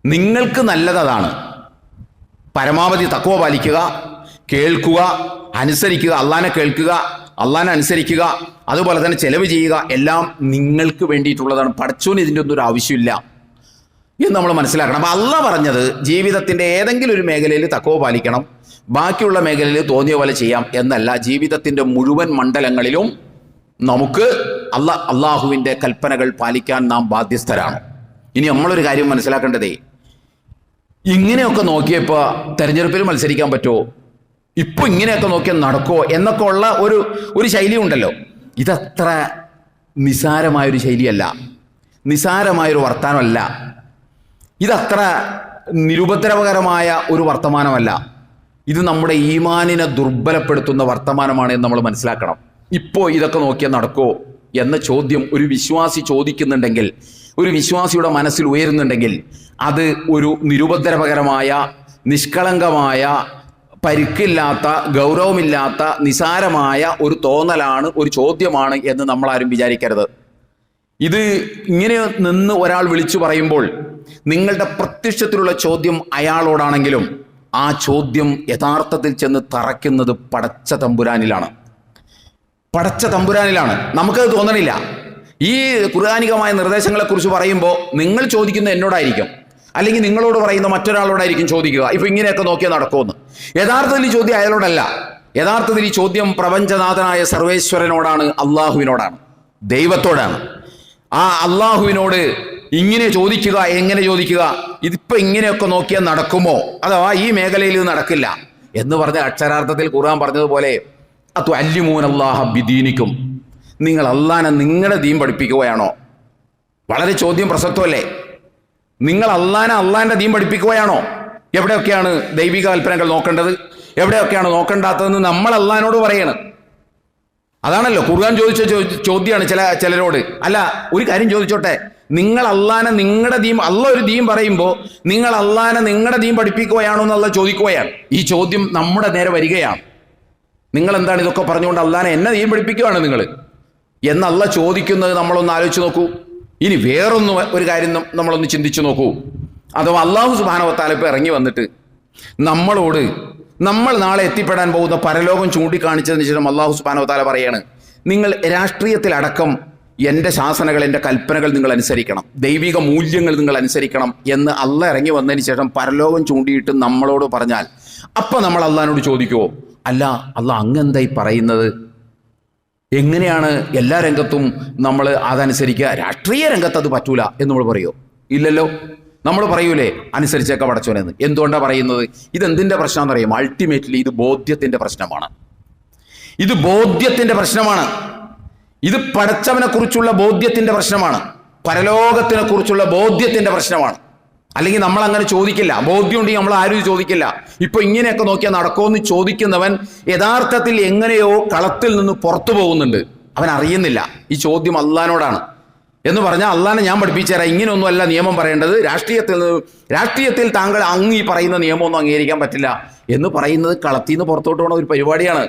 നിങ്ങൾക്ക് നല്ലത് അതാണ്. പരമാവധി തഖ്വ പാലിക്കുക, കേൾക്കുക, അനുസരിക്കുക, അള്ളാനെ കേൾക്കുക, അള്ളാനെ അനുസരിക്കുക, അതുപോലെ തന്നെ ചെലവ് ചെയ്യുക, എല്ലാം നിങ്ങൾക്ക് വേണ്ടിയിട്ടുള്ളതാണ്. പടച്ചോന് ഇതിൻ്റെ ഒന്നും ഒരു ആവശ്യമില്ല എന്ന് നമ്മൾ മനസ്സിലാക്കണം. അപ്പം അള്ളാഹ് പറഞ്ഞത് ജീവിതത്തിൻ്റെ ഏതെങ്കിലും ഒരു മേഖലയിൽ തഖ്വ പാലിക്കണം, ബാക്കിയുള്ള മേഖലയിൽ തോന്നിയ പോലെ ചെയ്യാം എന്നല്ല. ജീവിതത്തിൻ്റെ മുഴുവൻ മണ്ഡലങ്ങളിലും നമുക്ക് അള്ളാഹുവിൻ്റെ കൽപ്പനകൾ പാലിക്കാൻ നാം ബാധ്യസ്ഥരാണ്. ഇനി നമ്മളൊരു കാര്യം മനസ്സിലാക്കേണ്ടതേ, ഇങ്ങനെയൊക്കെ നോക്കിയപ്പോൾ തെരഞ്ഞെടുപ്പിൽ മത്സരിക്കാൻ പറ്റുമോ, ഇപ്പൊ ഇങ്ങനെയൊക്കെ നോക്കിയാൽ നടക്കുമോ എന്നൊക്കെ ഉള്ള ഒരു ശൈലി ഉണ്ടല്ലോ. ഇതത്ര നിസാരമായൊരു ശൈലിയല്ല, നിസാരമായൊരു വർത്തമാനമല്ല, ഇതത്ര നിരുപദ്രവകരമായ ഒരു വർത്തമാനമല്ല. ഇത് നമ്മുടെ ഈമാനിനെ ദുർബലപ്പെടുത്തുന്ന വർത്തമാനമാണ് എന്ന് നമ്മൾ മനസ്സിലാക്കണം. ഇപ്പോൾ ഇതൊക്കെ നോക്കിയാൽ നടക്കുമോ എന്ന ചോദ്യം ഒരു വിശ്വാസി ചോദിക്കുന്നുണ്ടെങ്കിൽ, ഒരു വിശ്വാസിയുടെ മനസ്സിൽ ഉയരുന്നുണ്ടെങ്കിൽ, അത് ഒരു നിരുപദ്രവകരമായ, നിഷ്കളങ്കമായ, പരിക്കില്ലാത്ത, ഗൗരവമില്ലാത്ത, നിസാരമായ ഒരു തോന്നലാണ്, ഒരു ചോദ്യമാണ് എന്ന് നമ്മളാരും വിചാരിക്കരുത്. ഇത് ഇങ്ങനെ നിന്ന് ഒരാൾ വിളിച്ചു പറയുമ്പോൾ നിങ്ങളുടെ പ്രത്യക്ഷത്തിലുള്ള ചോദ്യം അയാളോടാണെങ്കിലും ആ ചോദ്യം യഥാർത്ഥത്തിൽ ചെന്ന് തറയ്ക്കുന്നത് പടച്ച തമ്പുരാനിലാണ്, പടച്ച തമ്പുരാനിലാണ്. നമുക്കത് തോന്നണില്ല. ഈ ഖുർആനികമായ നിർദ്ദേശങ്ങളെക്കുറിച്ച് പറയുമ്പോൾ നിങ്ങൾ ചോദിക്കുന്ന എന്നോടായിരിക്കും, അല്ലെങ്കിൽ നിങ്ങളോട് പറയുന്ന മറ്റൊരാളോടായിരിക്കും ചോദിക്കുക, ഇപ്പൊ ഇങ്ങനെയൊക്കെ നോക്കിയാൽ നടക്കുമെന്ന്. യഥാർത്ഥത്തിൽ ഈ ചോദ്യം അയാളോടല്ല, യഥാർത്ഥത്തിൽ ഈ ചോദ്യം പ്രപഞ്ചനാഥനായ സർവേശ്വരനോടാണ്, അള്ളാഹുവിനോടാണ്, ദൈവത്തോടാണ്. ആ അള്ളാഹുവിനോട് ഇങ്ങനെ ചോദിക്കുക. എങ്ങനെ ചോദിക്കുക? ഇതിപ്പോ ഇങ്ങനെയൊക്കെ നോക്കിയാൽ നടക്കുമോ, അഥവാ ഈ മേഖലയിൽ നടക്കില്ല എന്ന് പറഞ്ഞ അക്ഷരാർത്ഥത്തിൽ ഖുർആൻ പറഞ്ഞതുപോലെ അതുഅല്ലിമൂനല്ലാഹ ബിദീനിക്കും, നിങ്ങൾ അള്ളാനെ നിങ്ങളുടെ ദീൻ പഠിപ്പിക്കുകയാണോ? വളരെ ചോദ്യം പ്രസക്തമല്ലേ? നിങ്ങൾ അള്ളാന്റെ ദീൻ പഠിപ്പിക്കുകയാണോ? എവിടെയൊക്കെയാണ് ദൈവിക കൽപ്പനകൾ നോക്കേണ്ടത്, എവിടെയൊക്കെയാണ് നോക്കേണ്ടാത്തതെന്ന് നമ്മൾ അള്ളാഹിനോട് പറയണം. അതാണല്ലോ ഖുർആൻ ചോദിച്ച ചോദ്യമാണ് ചിലരോട്. അല്ല, ഒരു കാര്യം ചോദിച്ചോട്ടെ, നിങ്ങൾ അള്ളാനെ നിങ്ങളുടെ ദീൻ, അള്ളാഹ് ഒരു ദീൻ പറയുമ്പോൾ നിങ്ങൾ അള്ളാനെ നിങ്ങളുടെ ദീൻ പഠിപ്പിക്കുകയാണോ എന്നുള്ള ചോദിക്കുകയാണ്. ഈ ചോദ്യം നമ്മുടെ നേരെ വരികയാണ്. നിങ്ങൾ എന്താണ് ഇതൊക്കെ പറഞ്ഞുകൊണ്ട് അള്ളാനെ എന്നെ ദീൻ പഠിപ്പിക്കുകയാണ് നിങ്ങൾ എന്നല്ല ചോദിക്കുന്നത്. നമ്മളൊന്ന് ആലോചിച്ച് നോക്കൂ. ഇനി ഒരു കാര്യം നമ്മളൊന്ന് ചിന്തിച്ചു നോക്കൂ. അഥവാ അള്ളാഹു സുബ്ഹാനഹു വ തആല ഇപ്പോൾ ഇറങ്ങി വന്നിട്ട് നമ്മളോട് നമ്മൾ നാളെ എത്തിപ്പെടാൻ പോകുന്ന പരലോകം ചൂണ്ടിക്കാണിച്ചതിന് ശേഷം അള്ളാഹു സുബ്ഹാനഹു വ തആല പറയാണ്, നിങ്ങൾ രാഷ്ട്രീയത്തിലടക്കം എൻ്റെ ശാസനകൾ, എൻ്റെ കൽപ്പനകൾ നിങ്ങൾ അനുസരിക്കണം, ദൈവിക മൂല്യങ്ങൾ നിങ്ങൾ അനുസരിക്കണം എന്ന് അള്ളാഹ് ഇറങ്ങി വന്നതിന് ശേഷം പരലോകം ചൂണ്ടിയിട്ട് നമ്മളോട് പറഞ്ഞാൽ, അപ്പം നമ്മൾ അള്ളാഹിനോട് ചോദിക്കുമോ, അല്ല അള്ളാഹ് അങ്ങെന്തായി പറയുന്നത്, എങ്ങനെയാണ് എല്ലാ രംഗത്തും നമ്മൾ അതനുസരിക്കുക, രാഷ്ട്രീയ രംഗത്ത് അത് പറ്റൂല എന്ന് നമ്മൾ പറയുമോ? ഇല്ലല്ലോ. നമ്മൾ പറയൂലേ അനുസരിച്ചൊക്കെ പടച്ചോനെന്ന്. എന്തുകൊണ്ടാണ് പറയുന്നത്? ഇതെന്തിൻ്റെ പ്രശ്നമാണെന്ന് അറിയാം? അൾട്ടിമേറ്റ്ലി ഇത് ബോധ്യത്തിൻ്റെ പ്രശ്നമാണ്. ഇത് ബോധ്യത്തിൻ്റെ പ്രശ്നമാണ്. ഇത് പടച്ചവനെ കുറിച്ചുള്ള ബോധ്യത്തിൻ്റെ പ്രശ്നമാണ്, പരലോകത്തിനെ കുറിച്ചുള്ള ബോധ്യത്തിൻ്റെ പ്രശ്നമാണ്. അല്ലെങ്കിൽ നമ്മൾ അങ്ങനെ ചോദിക്കില്ല. ബോധ്യം ഉണ്ടെങ്കിൽ നമ്മൾ ആരും ചോദിക്കില്ല. ഇപ്പൊ ഇങ്ങനെയൊക്കെ നോക്കിയാൽ നടക്കുമെന്ന് ചോദിക്കുന്നവൻ യഥാർത്ഥത്തിൽ എങ്ങനെയോ കളത്തിൽ നിന്ന് പുറത്തു പോകുന്നുണ്ട്, അവൻ അറിയുന്നില്ല. ഈ ചോദ്യം അള്ളാഹിനോടാണ് എന്ന് പറഞ്ഞാൽ, അള്ളാഹിനെ ഞാൻ പഠിപ്പിച്ചു തരാം, ഇങ്ങനെയൊന്നുമല്ല നിയമം പറയേണ്ടത്, രാഷ്ട്രീയത്തിൽ താങ്കൾ അങ്ങ് ഈ പറയുന്ന നിയമമൊന്നും അംഗീകരിക്കാൻ പറ്റില്ല എന്ന് പറയുന്നത് കളത്തിൽ നിന്ന് പുറത്തോട്ട് പോകുന്ന ഒരു പരിപാടിയാണ്.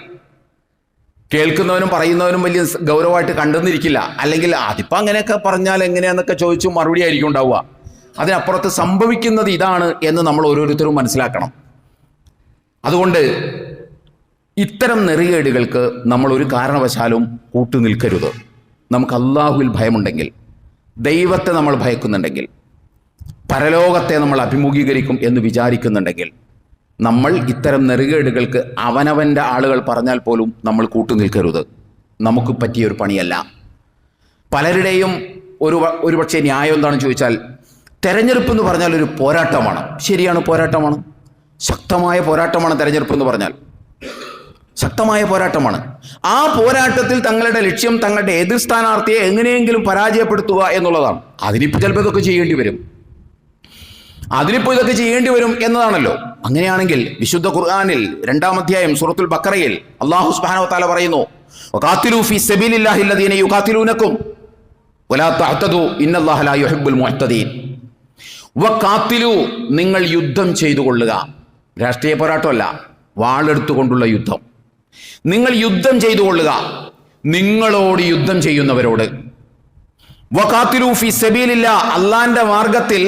കേൾക്കുന്നവനും പറയുന്നവനും വലിയ ഗൗരവമായിട്ട് കണ്ടെന്നിരിക്കില്ല. അല്ലെങ്കിൽ അതിപ്പോൾ അങ്ങനെയൊക്കെ പറഞ്ഞാൽ എങ്ങനെയാന്നൊക്കെ ചോദിച്ചു മറുപടി ആയിരിക്കും ഉണ്ടാവുക. അതിനപ്പുറത്ത് സംഭവിക്കുന്നത് ഇതാണ് എന്ന് നമ്മൾ ഓരോരുത്തരും മനസ്സിലാക്കണം. അതുകൊണ്ട് ഇത്തരം നെറികേടുകൾക്ക് നമ്മൾ ഒരു കാരണവശാലും കൂട്ടുനിൽക്കരുത്. നമുക്ക് അള്ളാഹുവിൽ ഭയമുണ്ടെങ്കിൽ, ദൈവത്തെ നമ്മൾ ഭയക്കുന്നുണ്ടെങ്കിൽ, പരലോകത്തെ നമ്മൾ അഭിമുഖീകരിക്കും എന്ന് വിചാരിക്കുന്നുണ്ടെങ്കിൽ, നമ്മൾ ഇത്തരം നെറികേടുകൾക്ക് അവനവൻ്റെ ആളുകൾ പറഞ്ഞാൽ പോലും നമ്മൾ കൂട്ടുനിൽക്കരുത്. നമുക്ക് പറ്റിയ ഒരു പണിയല്ല. പലരുടെയും ഒരുപക്ഷെ ന്യായം എന്താണെന്ന് ചോദിച്ചാൽ, തെരഞ്ഞെടുപ്പ് എന്ന് പറഞ്ഞാൽ ഒരു പോരാട്ടമാണ്. ശരിയാണ്, പോരാട്ടമാണ്. ശക്തമായ പോരാട്ടമാണ് തെരഞ്ഞെടുപ്പ് എന്ന് പറഞ്ഞാൽ. ശക്തമായ പോരാട്ടമാണ്. ആ പോരാട്ടത്തിൽ തങ്ങളുടെ ലക്ഷ്യം തങ്ങളുടെ എതിർ സ്ഥാനാർത്ഥിയെ എങ്ങനെയെങ്കിലും പരാജയപ്പെടുത്തുക എന്നുള്ളതാണ്. അതിനിപ്പോൾ ചിലപ്പോൾ ഇതൊക്കെ ചെയ്യേണ്ടി വരും എന്നതാണല്ലോ. അങ്ങനെയാണെങ്കിൽ വിശുദ്ധ ഖുർആനിൽ 2-ാം അധ്യായം സൂറത്തുൽ ബഖറയിൽ അല്ലാഹു സുബ്ഹാനഹു വ തആല പറയുന്നു, വഖാതിലൂ ഫീ സബീലില്ലാഹി അല്ലദീന യുഖാതിലൂനകും വലാ തഅ്തദൂ ഇന്നല്ലാഹ ലാ യുഹിബ്ബുൽ മുഅ്തദീൻ. വഖാതിലൂ, നിങ്ങൾ യുദ്ധം ചെയ്തു കൊള്ളുക. രാഷ്ട്രീയ പോരാട്ടമല്ല, വാളെടുത്തുകൊണ്ടുള്ള യുദ്ധം. നിങ്ങൾ യുദ്ധം ചെയ്തു കൊള്ളുക നിങ്ങളോട് യുദ്ധം ചെയ്യുന്നവരോട്. വഖാതിലൂ ഫീ സബീലില്ലാഹ്, അല്ലാഹുവിന്റെ മാർഗത്തിൽ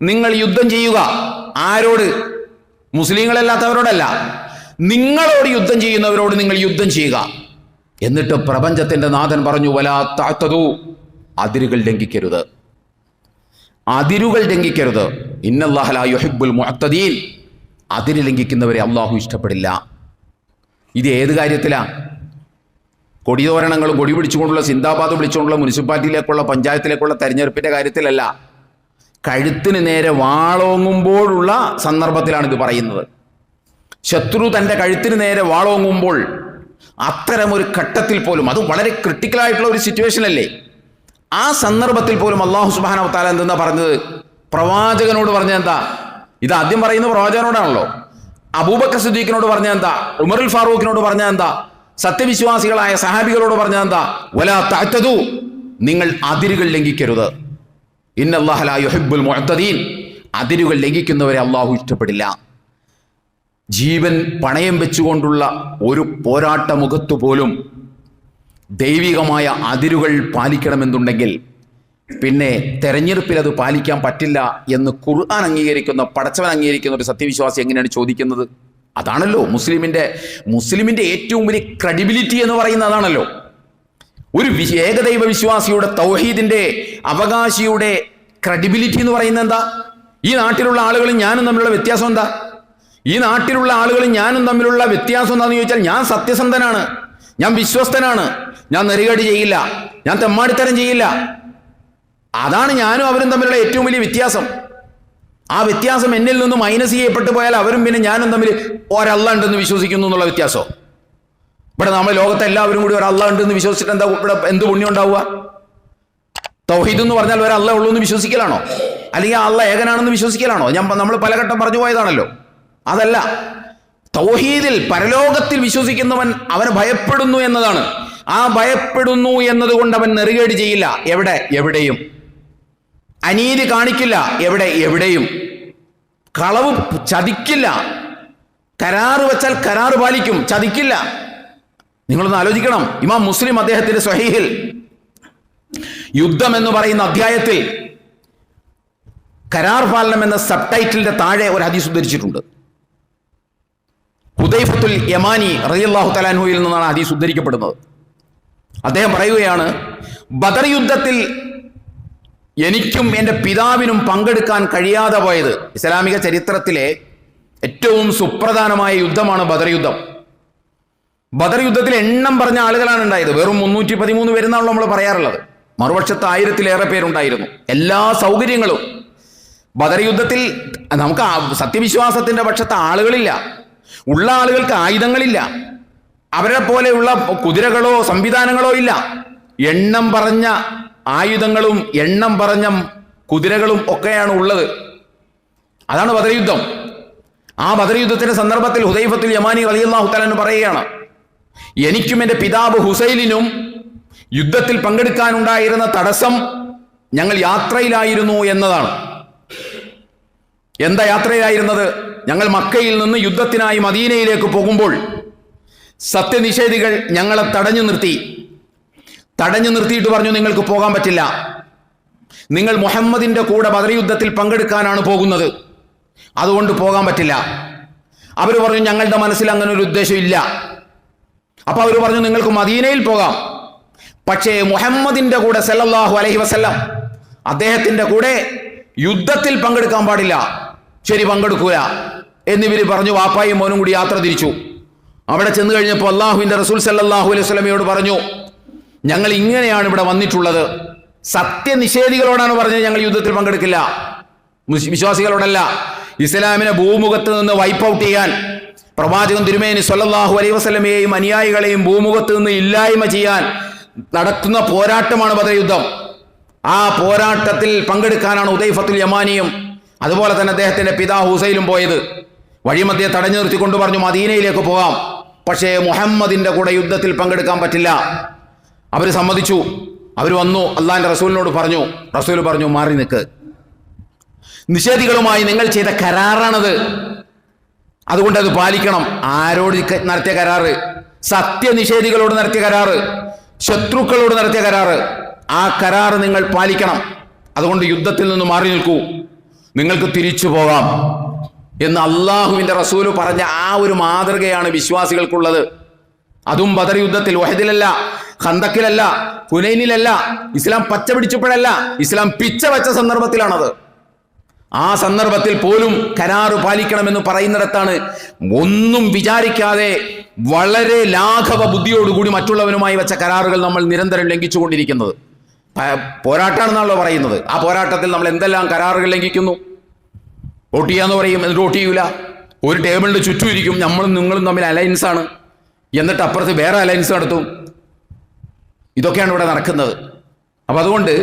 നിങ്ങൾ യുദ്ധം ചെയ്യുക. ആരോട്? മുസ്ലിങ്ങളല്ലാത്തവരോടല്ല, നിങ്ങളോട് യുദ്ധം ചെയ്യുന്നവരോട് നിങ്ങൾ യുദ്ധം ചെയ്യുക. എന്നിട്ട് പ്രപഞ്ചത്തിന്റെ നാഥൻ പറഞ്ഞു, വലാ തഅ്തദൂ, അതിരുകൾ ലംഘിക്കരുത്. ഇന്നല്ലാഹ ലാ യുഹിബ്ബുൽ മുഅ്തദീൻ, അതിര് ലംഘിക്കുന്നവരെ അള്ളാഹു ഇഷ്ടപ്പെടില്ല. ഇത് ഏത് കാര്യത്തിലാ? കൊടിതോരണങ്ങളും കൊടി പിടിച്ചുകൊണ്ടുള്ള സിന്ദാബാദ് വിളിച്ചുകൊണ്ടുള്ള മുനിസിപ്പാലിറ്റിയിലേക്കുള്ള പഞ്ചായത്തിലേക്കുള്ള തെരഞ്ഞെടുപ്പിന്റെ കാര്യത്തിലല്ല, കഴുത്തിന് നേരെ വാളോങ്ങുമ്പോഴുള്ള സന്ദർഭത്തിലാണ് ഇത് പറയുന്നത്. ശത്രു തൻ്റെ കഴുത്തിന് നേരെ വാളോങ്ങുമ്പോൾ അത്തരമൊരു ഘട്ടത്തിൽ പോലും, അത് വളരെ ക്രിട്ടിക്കലായിട്ടുള്ള ഒരു സിറ്റുവേഷൻ അല്ലേ, ആ സന്ദർഭത്തിൽ പോലും അല്ലാഹു സുബ്ഹാനഹു വ തആല എന്താ പറഞ്ഞത്? പ്രവാചകനോട് പറഞ്ഞത് എന്താ? ഇത് ആദ്യം പറയുന്നത് പ്രവാചകനോടാണല്ലോ. അബൂബക്കർ സിദ്ദീഖിനോട് പറഞ്ഞത് എന്താ? ഉമറുൽ ഫാറൂഖിനോട് പറഞ്ഞത് എന്താ? സത്യവിശ്വാസികളായ സഹാബികളോട് പറഞ്ഞത് എന്താ? വലാ തഅ്തദൂ, നിങ്ങൾ അതിരുകൾ ലംഘിക്കരുത്. ഇന്നല്ലാഹ ലാ യുഹിബ്ബുൽ മുഅ്തദീൻ, അതിരുകൾ ലംഘിക്കുന്നവരെ അള്ളാഹു ഇഷ്ടപ്പെടില്ല. ജീവൻ പണയം വെച്ചുകൊണ്ടുള്ള ഒരു പോരാട്ട മുഖത്തു പോലും ദൈവികമായ അതിരുകൾ പാലിക്കണമെന്നുണ്ടെങ്കിൽ പിന്നെ തെരഞ്ഞെടുപ്പിൽ അത് പാലിക്കാൻ പറ്റില്ല എന്ന് ഖുർആൻ അംഗീകരിക്കുന്ന, പടച്ചവൻ അംഗീകരിക്കുന്ന ഒരു സത്യവിശ്വാസി എങ്ങനെയാണ് ചോദിക്കുന്നത്? അതാണല്ലോ മുസ്ലിമിന്റെ ഏറ്റവും വലിയ ക്രെഡിബിലിറ്റി എന്ന് പറയുന്നത്. അതാണല്ലോ ഒരു ഏകദൈവ വിശ്വാസിയുടെ, തൗഹീദിന്റെ അവകാശിയുടെ ക്രെഡിബിലിറ്റി എന്ന് പറയുന്നത്. എന്താ? ഈ നാട്ടിലുള്ള ആളുകളും ഞാനും തമ്മിലുള്ള വ്യത്യാസം എന്താ? എന്താണെന്ന് ചോദിച്ചാൽ, ഞാൻ സത്യസന്ധനാണ്, ഞാൻ വിശ്വസ്തനാണ്, ഞാൻ നെറികേട് ചെയ്യില്ല, ഞാൻ തെമ്മാടിത്തരം ചെയ്യില്ല. അതാണ് ഞാനും അവരും തമ്മിലുള്ള ഏറ്റവും വലിയ വ്യത്യാസം. ആ വ്യത്യാസം എന്നിൽ നിന്ന് മൈനസ് ചെയ്യപ്പെട്ടു പോയാൽ അവരും പിന്നെ ഞാനും തമ്മിൽ ഒരല്ല ഉണ്ടെന്ന് വിശ്വസിക്കുന്നു എന്നുള്ള വ്യത്യാസം. ഇവിടെ നമ്മൾ ലോകത്തെ എല്ലാവരും കൂടി ഒരല്ല ഉണ്ടെന്ന് വിശ്വസിച്ചിട്ട് എന്താ ഇവിടെ എന്ത് പുണ്യം ഉണ്ടാവുക? തൗഹീദ് എന്ന് പറഞ്ഞാൽ ഒരല്ല ഉള്ളൂ എന്ന് വിശ്വസിക്കലാണോ? അല്ലെങ്കിൽ അല്ല ഏകനാണെന്ന് വിശ്വസിക്കലാണോ? നമ്മൾ പലഘട്ടം പറഞ്ഞു പോയതാണല്ലോ. അതല്ല, തൗഹീദിൽ പരലോകത്തിൽ വിശ്വസിക്കുന്നവൻ അവന് ഭയപ്പെടുന്നു എന്നതാണ്. ആ ഭയപ്പെടുന്നു എന്നതുകൊണ്ട് അവൻ നെറികേട് ചെയ്യില്ല. എവിടെയും അനീതി കാണിക്കില്ല. എവിടെയും കളവ് ചതിക്കില്ല. കരാറ് വെച്ചാൽ കരാറ് പാലിക്കും, ചതിക്കില്ല. നിങ്ങളൊന്ന് ആലോചിക്കണം. ഇമാം മുസ്ലിം അദ്ദേഹത്തിന്റെ സ്വഹീഹിൽ യുദ്ധം എന്ന് പറയുന്ന അധ്യായത്തിൽ കരാർ പാലനം എന്ന സബ് ടൈറ്റിലിന്റെ താഴെ ഒരു ഹദീസ് ഉദ്ധരിച്ചിട്ടുണ്ട്. ഹുദൈഫത്തുൽ യമാനി റളിയല്ലാഹു തആല അൻഹുവിൽ നിന്നാണ് ഹദീസ് ഉദ്ധരിക്കപ്പെടുന്നത്. അദ്ദേഹം പറയുകയാണ്, ബദർ യുദ്ധത്തിൽ എനിക്കും എൻ്റെ പിതാവിനും പങ്കെടുക്കാൻ കഴിയാതെ പോയത്, ഇസ്ലാമിക ചരിത്രത്തിലെ ഏറ്റവും സുപ്രധാനമായ യുദ്ധമാണ് ബദർ യുദ്ധം. ബദർ യുദ്ധത്തിൽ എണ്ണം പറഞ്ഞ ആളുകളാണ് ഉണ്ടായത്. വെറും 313 പേരെന്നാണല്ലോ നമ്മൾ പറയാറുള്ളത്. മറുപക്ഷത്ത് 1000-ലേറെ പേരുണ്ടായിരുന്നു. എല്ലാ സൗകര്യങ്ങളും. ബദർ യുദ്ധത്തിൽ നമുക്ക് സത്യവിശ്വാസത്തിന്റെ പക്ഷത്ത് ആളുകളില്ല, ഉള്ള ആളുകൾക്ക് ആയുധങ്ങളില്ല, അവരെ പോലെയുള്ള കുതിരകളോ സംവിധാനങ്ങളോ ഇല്ല. എണ്ണം പറഞ്ഞ ആയുധങ്ങളും എണ്ണം പറഞ്ഞ കുതിരകളും ഒക്കെയാണ് ഉള്ളത്. അതാണ് ബദർ യുദ്ധം. ആ ബദർ യുദ്ധത്തിന്റെ സന്ദർഭത്തിൽ ഹുദൈഫത്തുൽ യമാനി റളിയല്ലാഹു തആല അൻഹു പറയുകയാണ്, എനിക്കും എൻ്റെ പിതാവ് ഹുസൈലിനും യുദ്ധത്തിൽ പങ്കെടുക്കാനുണ്ടായിരുന്ന തടസ്സം ഞങ്ങൾ യാത്രയിലായിരുന്നു എന്നതാണ്. എന്താ യാത്രയിലായിരുന്നത്? ഞങ്ങൾ മക്കയിൽ നിന്ന് യുദ്ധത്തിനായി മദീനയിലേക്ക് പോകുമ്പോൾ സത്യനിഷേധികൾ ഞങ്ങളെ തടഞ്ഞു നിർത്തിയിട്ട് പറഞ്ഞു, നിങ്ങൾക്ക് പോകാൻ പറ്റില്ല, നിങ്ങൾ മുഹമ്മദിന്റെ കൂടെ ബദർ യുദ്ധത്തിൽ പങ്കെടുക്കാനാണ് പോകുന്നത്, അതുകൊണ്ട് പോകാൻ പറ്റില്ല. അവർ പറഞ്ഞു, ഞങ്ങളുടെ മനസ്സിൽ അങ്ങനെ ഒരു ഉദ്ദേശം ഇല്ല. അപ്പൊ അവർ പറഞ്ഞു, നിങ്ങൾക്ക് മദീനയിൽ പോകാം, പക്ഷേ മുഹമ്മദിന്റെ കൂടെ സല്ലല്ലാഹു അലൈഹി വസല്ലം അദ്ദേഹത്തിന്റെ കൂടെ യുദ്ധത്തിൽ പങ്കെടുക്കാൻ പാടില്ല. ശരി, പങ്കെടുക്കൂല എന്നിവർ പറഞ്ഞു. വാപ്പായും മോനും കൂടി യാത്ര തിരിച്ചു. അവിടെ ചെന്ന് കഴിഞ്ഞപ്പോൾ അള്ളാഹുവിന്റെ റസൂൽ സല്ലല്ലാഹു അലൈഹി വസല്ലമയോട് പറഞ്ഞു, ഞങ്ങൾ ഇങ്ങനെയാണ് ഇവിടെ വന്നിട്ടുള്ളത്, സത്യനിഷേധികളോടാണ് പറഞ്ഞത് ഞങ്ങൾ യുദ്ധത്തിൽ പങ്കെടുക്കില്ല, വിശ്വാസികളോടല്ല. ഇസ്ലാമിനെ ഭൂമുഖത്ത് നിന്ന് വൈപ്പ് ഔട്ട് ചെയ്യാൻ പ്രവാചകൻ തിരുമേനി സ്വല്ലല്ലാഹു അലൈഹി വസല്ലമയെയും അനുയായികളെയും ഭൂമുഖത്ത് നിന്ന് ഇല്ലായ്മ ചെയ്യാൻ നടത്തുന്ന പോരാട്ടമാണ് ബദർ യുദ്ധം. ആ പോരാട്ടത്തിൽ പങ്കെടുക്കാനാണ് ഉദൈഫത്തുൽ യമാനിയും അതുപോലെ തന്നെ അദ്ദേഹത്തിന്റെ പിതാവ് ഹുസൈലും പോയത്. വഴിമധ്യേ തടഞ്ഞു നിർത്തിക്കൊണ്ട് പറഞ്ഞു മദീനയിലേക്ക് പോകാം, പക്ഷേ മുഹമ്മദിന്റെ കൂടെ യുദ്ധത്തിൽ പങ്കെടുക്കാൻ പറ്റില്ല. അവർ സമ്മതിച്ചു. അവർ വന്നു, അള്ളാഹിന്റെ റസൂലിനോട് പറഞ്ഞു. റസൂൽ പറഞ്ഞു മാറി നിൽക്ക്, നിഷേധികളുമായി നിങ്ങൾ ചെയ്ത കരാറാണത്, അതുകൊണ്ട് അത് പാലിക്കണം. ആരോട് നടത്തിയ കരാറ്? സത്യനിഷേധികളോട് നടത്തിയ കരാറ്, ശത്രുക്കളോട് നടത്തിയ കരാറ്. ആ കരാറ് നിങ്ങൾ പാലിക്കണം. അതുകൊണ്ട് യുദ്ധത്തിൽ നിന്ന് മാറി നിൽക്കൂ, നിങ്ങൾക്ക് തിരിച്ചു പോകാം എന്ന് അള്ളാഹുവിന്റെ റസൂല് പറഞ്ഞ ആ ഒരു മാതൃകയാണ് വിശ്വാസികൾക്കുള്ളത്. അതും ബദർ യുദ്ധത്തിൽ, വഹദിലല്ല, ഖന്തക്കിലല്ല, ഹുനൈനിലല്ല, ഇസ്ലാം പച്ച പിടിച്ചപ്പോഴല്ല, ഇസ്ലാം പിച്ച വെച്ച സന്ദർഭത്തിലാണത്. ആ സന്ദർഭത്തിൽ പോലും കരാറ് പാലിക്കണമെന്ന് പറയുന്നിടത്താണ് ഒന്നും വിചാരിക്കാതെ വളരെ ലാഘവ ബുദ്ധിയോടുകൂടി മറ്റുള്ളവരുമായി വെച്ച കരാറുകൾ നമ്മൾ നിരന്തരം ലംഘിച്ചുകൊണ്ടിരിക്കുന്നത്. പോരാട്ടമാണെന്നാണല്ലോ പറയുന്നത്. ആ പോരാട്ടത്തിൽ നമ്മൾ എന്തെല്ലാം കരാറുകൾ ലംഘിക്കുന്നു. വോട്ട് ചെയ്യാന്ന് പറയും, എന്നിട്ട് വോട്ട് ചെയ്യൂല. ഒരു ടേബിളിന്റെ ചുറ്റും ഇരിക്കും, നമ്മളും നിങ്ങളും തമ്മിൽ അലയൻസ് ആണ്, എന്നിട്ട് അപ്പുറത്ത് വേറെ അലയൻസ് നടത്തും. ഇതൊക്കെയാണ് ഇവിടെ നടക്കുന്നത്. അപ്പൊ അതുകൊണ്ട്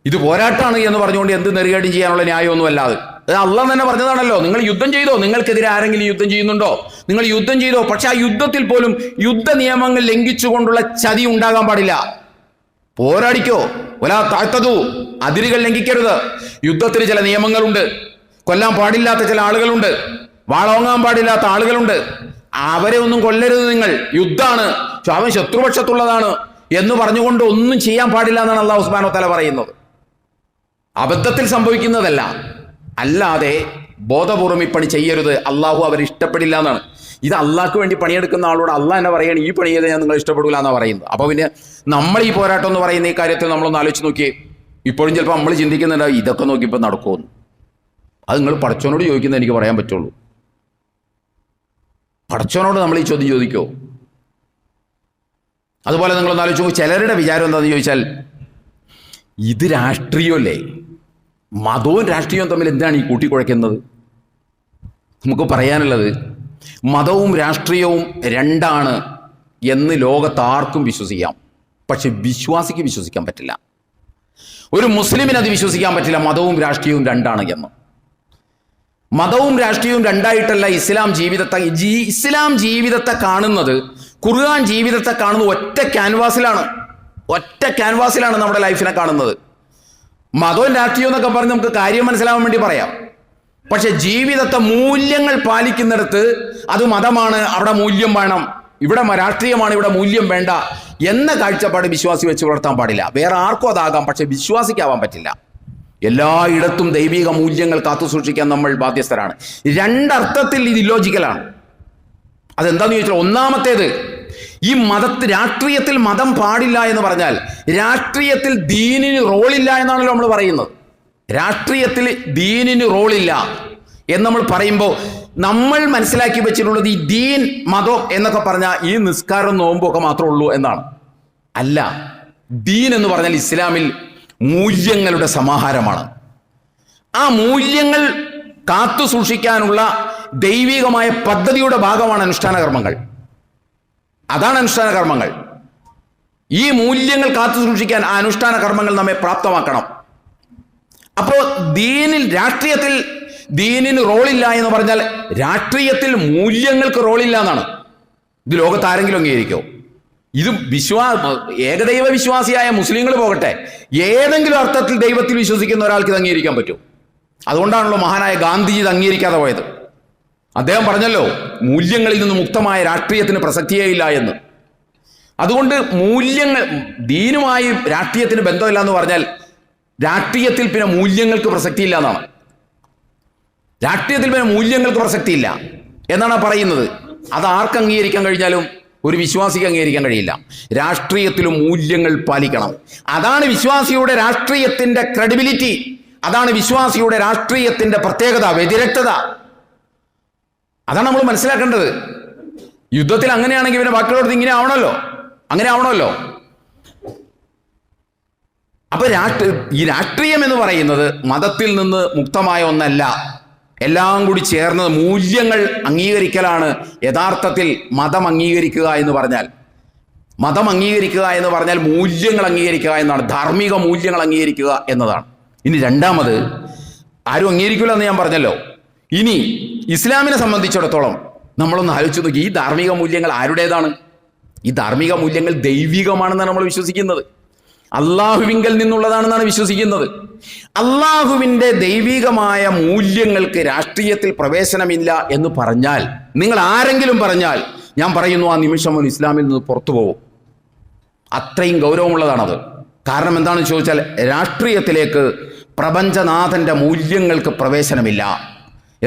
ഇത് പോരാട്ടമാണ് എന്ന് പറഞ്ഞുകൊണ്ട് എന്ത് നെറുകേടും ചെയ്യാനുള്ള ന്യായമൊന്നും അല്ലാതെ, അത് അള്ളാഹ് തന്നെ പറഞ്ഞതാണല്ലോ. നിങ്ങൾ യുദ്ധം ചെയ്തോ, നിങ്ങൾക്കെതിരെ ആരെങ്കിലും യുദ്ധം ചെയ്യുന്നുണ്ടോ, നിങ്ങൾ യുദ്ധം ചെയ്തോ. പക്ഷെ ആ യുദ്ധത്തിൽ പോലും യുദ്ധ നിയമങ്ങൾ ലംഘിച്ചുകൊണ്ടുള്ള ചതി ഉണ്ടാകാൻ പാടില്ല. പോരാടിക്കോ, ഒലാ താഴ്ത്തതു, അതിരുകൾ ലംഘിക്കരുത്. യുദ്ധത്തിന് ചില നിയമങ്ങളുണ്ട്. കൊല്ലാൻ പാടില്ലാത്ത ചില ആളുകളുണ്ട്, വാളോങ്ങാൻ പാടില്ലാത്ത ആളുകളുണ്ട്. അവരെ ഒന്നും കൊല്ലരുത് നിങ്ങൾ, യുദ്ധമാണ്, അവൻ ശത്രുപക്ഷത്തുള്ളതാണ് എന്ന് പറഞ്ഞുകൊണ്ട് ഒന്നും ചെയ്യാൻ പാടില്ല എന്നാണ് അല്ലാഹു സുബ്ഹാനഹു വ തആല പറയുന്നത്. അബദ്ധത്തിൽ സംഭവിക്കുന്നതല്ല, അല്ലാതെ ബോധപൂർവം ഈ പണി ചെയ്യരുത്, അള്ളാഹു അവർ ഇഷ്ടപ്പെടില്ല എന്നാണ്. ഇത് അള്ളാഹ്ക്ക് വേണ്ടി പണിയെടുക്കുന്ന ആളോട് അള്ളാഹ് എന്നെ പറയുകയാണ് ഈ പണി ചെയ്ത് ഞാൻ നിങ്ങൾ ഇഷ്ടപ്പെടില്ല എന്നാണ് പറയുന്നത്. അപ്പോൾ പിന്നെ നമ്മൾ ഈ പോരാട്ടം എന്ന് പറയുന്ന ഈ കാര്യത്തിൽ നമ്മളൊന്ന് ആലോചിച്ച് നോക്കിയേ. ഇപ്പോഴും ചിലപ്പോൾ നമ്മൾ ചിന്തിക്കുന്നുണ്ടാവും ഇതൊക്കെ നോക്കിയപ്പോൾ നടക്കുമെന്ന്. അത് നിങ്ങൾ പടച്ചോനോട് ചോദിക്കുന്നത് എനിക്ക് പറയാൻ പറ്റുള്ളൂ. പടച്ചോനോട് നമ്മൾ ഈ ചോദ്യം ചോദിക്കോ? അതുപോലെ നിങ്ങളൊന്ന് ആലോചിച്ച് നോക്കൂ, ചിലരുടെ വിചാരം എന്താണെന്ന് ചോദിച്ചാൽ ഇത് രാഷ്ട്രീയമല്ലേ, മതവും രാഷ്ട്രീയവും തമ്മിൽ എന്താണ് ഈ കൂട്ടിക്കുഴയ്ക്കുന്നത്? നമുക്ക് പറയാനുള്ളത് മതവും രാഷ്ട്രീയവും രണ്ടാണ് എന്ന് ലോകത്താർക്കും വിശ്വസിക്കാം, പക്ഷെ വിശ്വാസിക്ക് വിശ്വസിക്കാൻ പറ്റില്ല. ഒരു മുസ്ലിമിന് അത് വിശ്വസിക്കാൻ പറ്റില്ല മതവും രാഷ്ട്രീയവും രണ്ടാണ് എന്ന്. മതവും രാഷ്ട്രീയവും രണ്ടായിട്ടല്ല ഇസ്ലാം ജീവിതത്തെ കാണുന്നത്. ഖുർആൻ ജീവിതത്തെ കാണുന്നത് ഒറ്റ ക്യാൻവാസിലാണ് നമ്മുടെ ലൈഫിനെ കാണുന്നത്. മതവും രാഷ്ട്രീയവും എന്നൊക്കെ പറഞ്ഞ് നമുക്ക് കാര്യം മനസ്സിലാവാൻ വേണ്ടി പറയാം. പക്ഷെ ജീവിതത്തെ മൂല്യങ്ങൾ പാലിക്കുന്നിടത്ത് അത് മതമാണ്, അവിടെ മൂല്യം വേണം, ഇവിടെ രാഷ്ട്രീയമാണ്, ഇവിടെ മൂല്യം വേണ്ട എന്ന കാഴ്ചപ്പാട് വിശ്വാസി വെച്ച് പുലർത്താൻ പാടില്ല. വേറെ ആർക്കും അതാകാം, പക്ഷെ വിശ്വാസിക്കാവാൻ പറ്റില്ല. എല്ലായിടത്തും ദൈവിക മൂല്യങ്ങൾ കാത്തു സൂക്ഷിക്കാൻ നമ്മൾ ബാധ്യസ്ഥരാണ്. രണ്ടർത്ഥത്തിൽ ഇത് ഇല്ലോജിക്കലാണ്. അതെന്താന്ന് ചോദിച്ചാൽ, ഒന്നാമത്തേത് ഈ രാഷ്ട്രീയത്തിൽ മതം പാടില്ല എന്ന് പറഞ്ഞാൽ രാഷ്ട്രീയത്തിൽ ദീനിന് റോളില്ല എന്നാണല്ലോ നമ്മൾ പറയുന്നത്. രാഷ്ട്രീയത്തിൽ ദീനിന് റോളില്ല എന്ന് നമ്മൾ പറയുമ്പോൾ നമ്മൾ മനസ്സിലാക്കി വെച്ചിട്ടുള്ളത് ഈ ദീൻ മതം എന്നൊക്കെ പറഞ്ഞാൽ ഈ നിസ്കാരം നോമ്പും ഒക്കെ മാത്രമേ ഉള്ളൂ എന്നാണ്. അല്ല, ദീൻ എന്ന് പറഞ്ഞാൽ ഇസ്ലാമിൽ മൂല്യങ്ങളുടെ സമാഹാരമാണ്. ആ മൂല്യങ്ങൾ കാത്തു സൂക്ഷിക്കാനുള്ള ദൈവികമായ പദ്ധതിയുടെ ഭാഗമാണ് അനുഷ്ഠാന കർമ്മങ്ങൾ. അതാണ് അനുഷ്ഠാന കർമ്മങ്ങൾ. ഈ മൂല്യങ്ങൾ കാത്തു സൂക്ഷിക്കാൻ ആ അനുഷ്ഠാന കർമ്മങ്ങൾ നമ്മെ പ്രാപ്തമാക്കണം. അപ്പോൾ രാഷ്ട്രീയത്തിൽ ദീനിന് റോളില്ല എന്ന് പറഞ്ഞാൽ രാഷ്ട്രീയത്തിൽ മൂല്യങ്ങൾക്ക് റോളില്ല എന്നാണ്. ഇത് ലോകത്ത് ആരെങ്കിലും അംഗീകരിക്കോ? ഇത് ഏകദൈവ വിശ്വാസിയായ മുസ്ലിങ്ങൾ പോകട്ടെ, ഏതെങ്കിലും അർത്ഥത്തിൽ ദൈവത്തിൽ വിശ്വസിക്കുന്ന ഒരാൾക്ക് ഇത് അംഗീകരിക്കാൻ പറ്റും. അതുകൊണ്ടാണല്ലോ മഹാനായ ഗാന്ധിജി ഇത് അംഗീകരിക്കാതെ പോയത്. അദ്ദേഹം പറഞ്ഞല്ലോ മൂല്യങ്ങളിൽ നിന്ന് മുക്തമായ രാഷ്ട്രീയത്തിന് പ്രസക്തിയേ ഇല്ല എന്ന്. അതുകൊണ്ട് മൂല്യങ്ങൾ, ദീനുമായി രാഷ്ട്രീയത്തിന് ബന്ധമില്ല എന്ന് പറഞ്ഞാൽ രാഷ്ട്രീയത്തിൽ പിന്നെ മൂല്യങ്ങൾക്ക് പ്രസക്തിയില്ല എന്നാണ്. രാഷ്ട്രീയത്തിൽ പിന്നെ മൂല്യങ്ങൾക്ക് പ്രസക്തിയില്ല എന്നാണ് പറയുന്നത്. അത് ആർക്ക് അംഗീകരിക്കാൻ കഴിഞ്ഞാലും ഒരു വിശ്വാസിക്ക് അംഗീകരിക്കാൻ കഴിയില്ല. രാഷ്ട്രീയത്തിലും മൂല്യങ്ങൾ പാലിക്കണം. അതാണ് വിശ്വാസിയുടെ രാഷ്ട്രീയത്തിന്റെ ക്രെഡിബിലിറ്റി. അതാണ് വിശ്വാസിയുടെ രാഷ്ട്രീയത്തിന്റെ പ്രത്യേകത, വ്യതിരക്തത. അതാണ് നമ്മൾ മനസ്സിലാക്കേണ്ടത്. യുദ്ധത്തിൽ അങ്ങനെയാണെങ്കിൽ പിന്നെ ബാക്കിയുള്ളവർക്ക് അങ്ങനെ ആവണമല്ലോ. അപ്പൊ ഈ രാഷ്ട്രീയം എന്ന് പറയുന്നത് മതത്തിൽ നിന്ന് മുക്തമായ ഒന്നല്ല. എല്ലാം കൂടി ചേർന്നത് മൂല്യങ്ങൾ അംഗീകരിക്കലാണ് യഥാർത്ഥത്തിൽ മതം അംഗീകരിക്കുക എന്ന് പറഞ്ഞാൽ. മതം അംഗീകരിക്കുക എന്ന് പറഞ്ഞാൽ മൂല്യങ്ങൾ അംഗീകരിക്കുക എന്നാണ്, ധാർമ്മിക മൂല്യങ്ങൾ അംഗീകരിക്കുക എന്നതാണ്. ഇനി രണ്ടാമത്, ആരും അംഗീകരിക്കില്ല എന്ന് ഞാൻ പറഞ്ഞല്ലോ. ഇനി ഇസ്ലാമിനെ സംബന്ധിച്ചിടത്തോളം നമ്മളൊന്ന് ആലോചിച്ച് നോക്കി, ഈ ധാർമ്മിക മൂല്യങ്ങൾ ആരുടേതാണ്? ഈ ധാർമ്മിക മൂല്യങ്ങൾ ദൈവികമാണെന്നാണ് നമ്മൾ വിശ്വസിക്കുന്നത്, അള്ളാഹുവിങ്കൽ നിന്നുള്ളതാണെന്നാണ് വിശ്വസിക്കുന്നത്. അള്ളാഹുവിൻ്റെ ദൈവികമായ മൂല്യങ്ങൾക്ക് രാഷ്ട്രീയത്തിൽ പ്രവേശനമില്ല എന്ന് പറഞ്ഞാൽ, നിങ്ങൾ ആരെങ്കിലും പറഞ്ഞാൽ, ഞാൻ പറയുന്നു ആ നിമിഷം അവൻ ഇസ്ലാമിൽ നിന്ന് പുറത്തു പോകും. അത്രയും ഗൗരവമുള്ളതാണത്. കാരണം എന്താണെന്ന് ചോദിച്ചാൽ, രാഷ്ട്രീയത്തിലേക്ക് പ്രപഞ്ചനാഥന്റെ മൂല്യങ്ങൾക്ക് പ്രവേശനമില്ല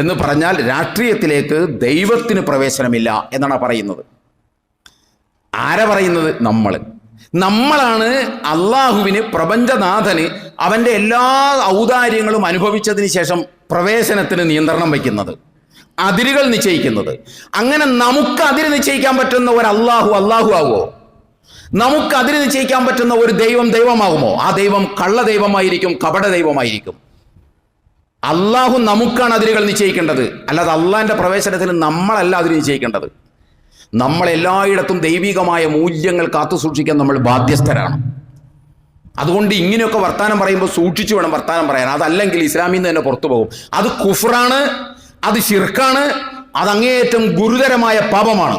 എന്ന് പറഞ്ഞാൽ രാഷ്ട്രീയത്തിലേക്ക് ദൈവത്തിന് പ്രവേശനമില്ല എന്നാണ് പറയുന്നത്. ആരാ പറയുന്നത്? നമ്മളാണ് അള്ളാഹുവിന്, പ്രപഞ്ചനാഥന് അവൻ്റെ എല്ലാ ഔദാര്യങ്ങളും അനുഭവിച്ചതിന് ശേഷം പ്രവേശനത്തിന് നിയന്ത്രണം വയ്ക്കുന്നത്, അതിരുകൾ നിശ്ചയിക്കുന്നത്. അങ്ങനെ നമുക്ക് അതിര് നിശ്ചയിക്കാൻ പറ്റുന്ന ഒരു അള്ളാഹു ആകുമോ? നമുക്ക് അതിര് നിശ്ചയിക്കാൻ പറ്റുന്ന ഒരു ദൈവമാകുമോ? ആ ദൈവം കള്ള ദൈവമായിരിക്കും, കപട ദൈവമായിരിക്കും. അള്ളാഹു നമുക്കാണ് അതിരുകൾ നിശ്ചയിക്കേണ്ടത്, അല്ലാതെ അള്ളാഹിന്റെ പ്രവേശനത്തിന് നമ്മളല്ല അതിര് നിശ്ചയിക്കേണ്ടത്. നമ്മൾ എല്ലായിടത്തും ദൈവികമായ മൂല്യങ്ങൾ കാത്തു സൂക്ഷിക്കാൻ നമ്മൾ ബാധ്യസ്ഥരാണ്. അതുകൊണ്ട് ഇങ്ങനെയൊക്കെ വർത്താനം പറയുമ്പോൾ സൂക്ഷിച്ചു വേണം വർത്താനം പറയാൻ. അതല്ലെങ്കിൽ ഇസ്ലാമിൽ നിന്ന് തന്നെ പുറത്തു പോകും. അത് കുഫ്റാണ്, അത് ശിർക്കാണ്, അത് അങ്ങേയറ്റം ഗുരുതരമായ പാപമാണ്.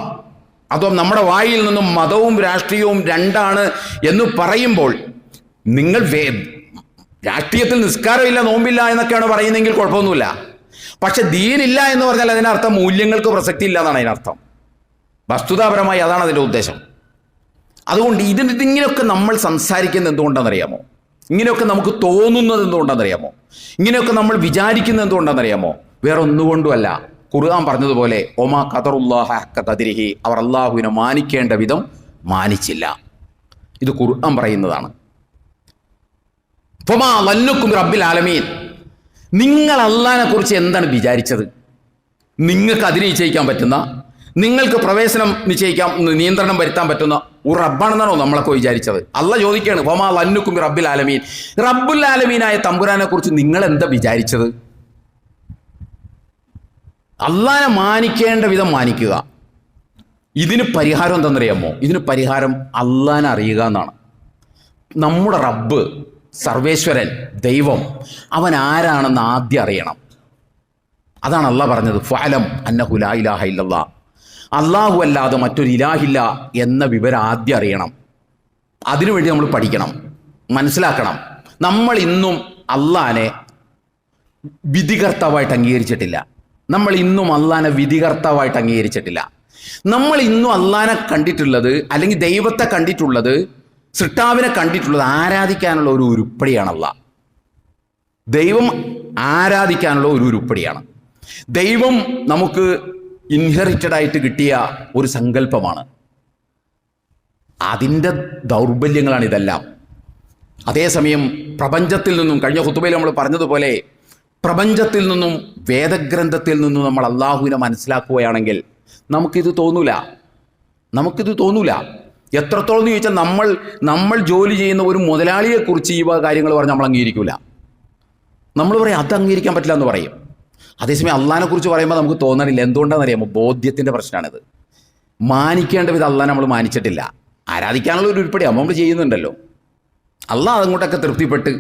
അതോ നമ്മുടെ വായിൽ നിന്നും മതവും രാഷ്ട്രീയവും രണ്ടാണ് എന്ന് പറയുമ്പോൾ, നിങ്ങൾ രാഷ്ട്രീയത്തിൽ നിസ്കാരമില്ല, നോമ്പില്ല എന്നൊക്കെയാണ് പറയുന്നതെങ്കിൽ കുഴപ്പമൊന്നുമില്ല. പക്ഷെ ദീനില്ല എന്ന് പറഞ്ഞാൽ അതിനർത്ഥം മൂല്യങ്ങൾക്ക് പ്രസക്തി ഇല്ല എന്നാണ് അതിനർത്ഥം. വസ്തുതാപരമായി അതാണ് അതിൻ്റെ ഉദ്ദേശം. അതുകൊണ്ട് ഇങ്ങനെയൊക്കെ നമ്മൾ സംസാരിക്കുന്നത് എന്തുകൊണ്ടാണെന്നറിയാമോ? ഇങ്ങനെയൊക്കെ നമുക്ക് തോന്നുന്നത് എന്തുകൊണ്ടാണെന്നറിയാമോ? ഇങ്ങനെയൊക്കെ നമ്മൾ വിചാരിക്കുന്നത് എന്തുകൊണ്ടാണെന്നറിയാമോ? വേറെ ഒന്നുകൊണ്ടുമല്ല. ഖുർആൻ പറഞ്ഞതുപോലെ, ഒമാ ഖദറുല്ലാഹ ഹഖ ഖദ്രിഹി, അവർ അള്ളാഹുവിനെ മാനിക്കേണ്ട വിധം മാനിച്ചില്ല. ഇത് ഖുർആൻ പറയുന്നതാണ്. ഫമാ ലന്നുക്കും റബ്ബിൽ ആലമീൻ, നിങ്ങൾ അള്ളാഹിനെ കുറിച്ച് എന്താണ് വിചാരിച്ചത്? നിങ്ങൾക്ക് അതിനെ നിശ്ചയിക്കാൻ പറ്റുന്ന, നിങ്ങൾക്ക് പ്രവേശനം നിശ്ചയിക്കാം, നിയന്ത്രണം വരുത്താൻ പറ്റുന്ന ഒരു റബ്ബാണെന്നാണോ നമ്മളൊക്കെ വിചാരിച്ചത്? അള്ളാഹ് ചോദിക്കുകയാണ്, ഫമാ ലന്നുക്കും റബ്ബിൽ ആലമീൻ, റബ്ബുൽ ആലമീനായ തമ്പുരാനെ കുറിച്ച് നിങ്ങൾ എന്താ വിചാരിച്ചത്? അള്ളാഹിനെ മാനിക്കേണ്ട വിധം മാനിക്കുക. ഇതിന് പരിഹാരം എന്താണെന്നറിയാമോ? ഇതിന് പരിഹാരം അള്ളാഹിനെ അറിയുക എന്നാണ്. നമ്മുടെ റബ്ബ്, സർവേശ്വരൻ, ദൈവം, അവൻ ആരാണെന്ന് ആദ്യം അറിയണം. അതാണ് അള്ളാഹ് പറഞ്ഞത്, ഫഅലം അന്നഹു ലാ ഇലാഹ ഇല്ലല്ലാഹ്, അള്ളാഹു അല്ലാതെ മറ്റൊരു ഇലാഹില്ല എന്ന വിവരം ആദ്യം അറിയണം. അതിനുവേണ്ടി നമ്മൾ പഠിക്കണം, മനസ്സിലാക്കണം. നമ്മൾ ഇന്നും അള്ളാഹിനെ വിധികർത്താവായിട്ട് അംഗീകരിച്ചിട്ടില്ല. നമ്മൾ ഇന്നും അള്ളാഹിനെ വിധികർത്താവായിട്ട് അംഗീകരിച്ചിട്ടില്ല. നമ്മൾ ഇന്നും അള്ളാഹിനെ കണ്ടിട്ടുള്ളത്, അല്ലെങ്കിൽ ദൈവത്തെ കണ്ടിട്ടുള്ളത്, സൃഷ്ടാവിനെ കണ്ടിട്ടുള്ളത് ആരാധിക്കാനുള്ള ഒരു ഉരുപ്പടിയാണ്. അള്ളാഹ് ദൈവം ആരാധിക്കാനുള്ള ഒരു ഉരുപ്പടിയാണ്. ദൈവം നമുക്ക് ഇൻഹെറിറ്റഡ് ആയിട്ട് കിട്ടിയ ഒരു സങ്കല്പമാണ്. അതിൻ്റെ ദൗർബല്യങ്ങളാണ് ഇതെല്ലാം. അതേസമയം പ്രപഞ്ചത്തിൽ നിന്നും, കഴിഞ്ഞ ഖുതുബയിൽ നമ്മൾ പറഞ്ഞതുപോലെ, പ്രപഞ്ചത്തിൽ നിന്നും വേദഗ്രന്ഥത്തിൽ നിന്നും നമ്മൾ അള്ളാഹുവിനെ മനസ്സിലാക്കുകയാണെങ്കിൽ നമുക്കിത് തോന്നൂല. എത്രത്തോളം എന്ന് ചോദിച്ചാൽ, നമ്മൾ ജോലി ചെയ്യുന്ന ഒരു മുതലാളിയെക്കുറിച്ച് ഈ കാര്യങ്ങൾ പറഞ്ഞ് നമ്മൾ അംഗീകരിക്കില്ല. നമ്മൾ പറയും അത് അംഗീകരിക്കാൻ പറ്റില്ല എന്ന് പറയും. അതേസമയം അള്ളാഹിനെ കുറിച്ച് പറയുമ്പോൾ നമുക്ക് തോന്നണില്ല. എന്തുകൊണ്ടാണെന്നറിയാമോ? ബോധ്യത്തിൻ്റെ പ്രശ്നമാണിത്. മാനിക്കേണ്ട വിധം അള്ളാഹിനെ നമ്മൾ മാനിച്ചിട്ടില്ല. ആരാധിക്കാനുള്ള ഒരു ഉരുപ്പടി നമ്മൾ ചെയ്യുന്നുണ്ടല്ലോ. അള്ളാഹ് അതങ്ങോട്ടൊക്കെ തൃപ്തിപ്പെട്ട്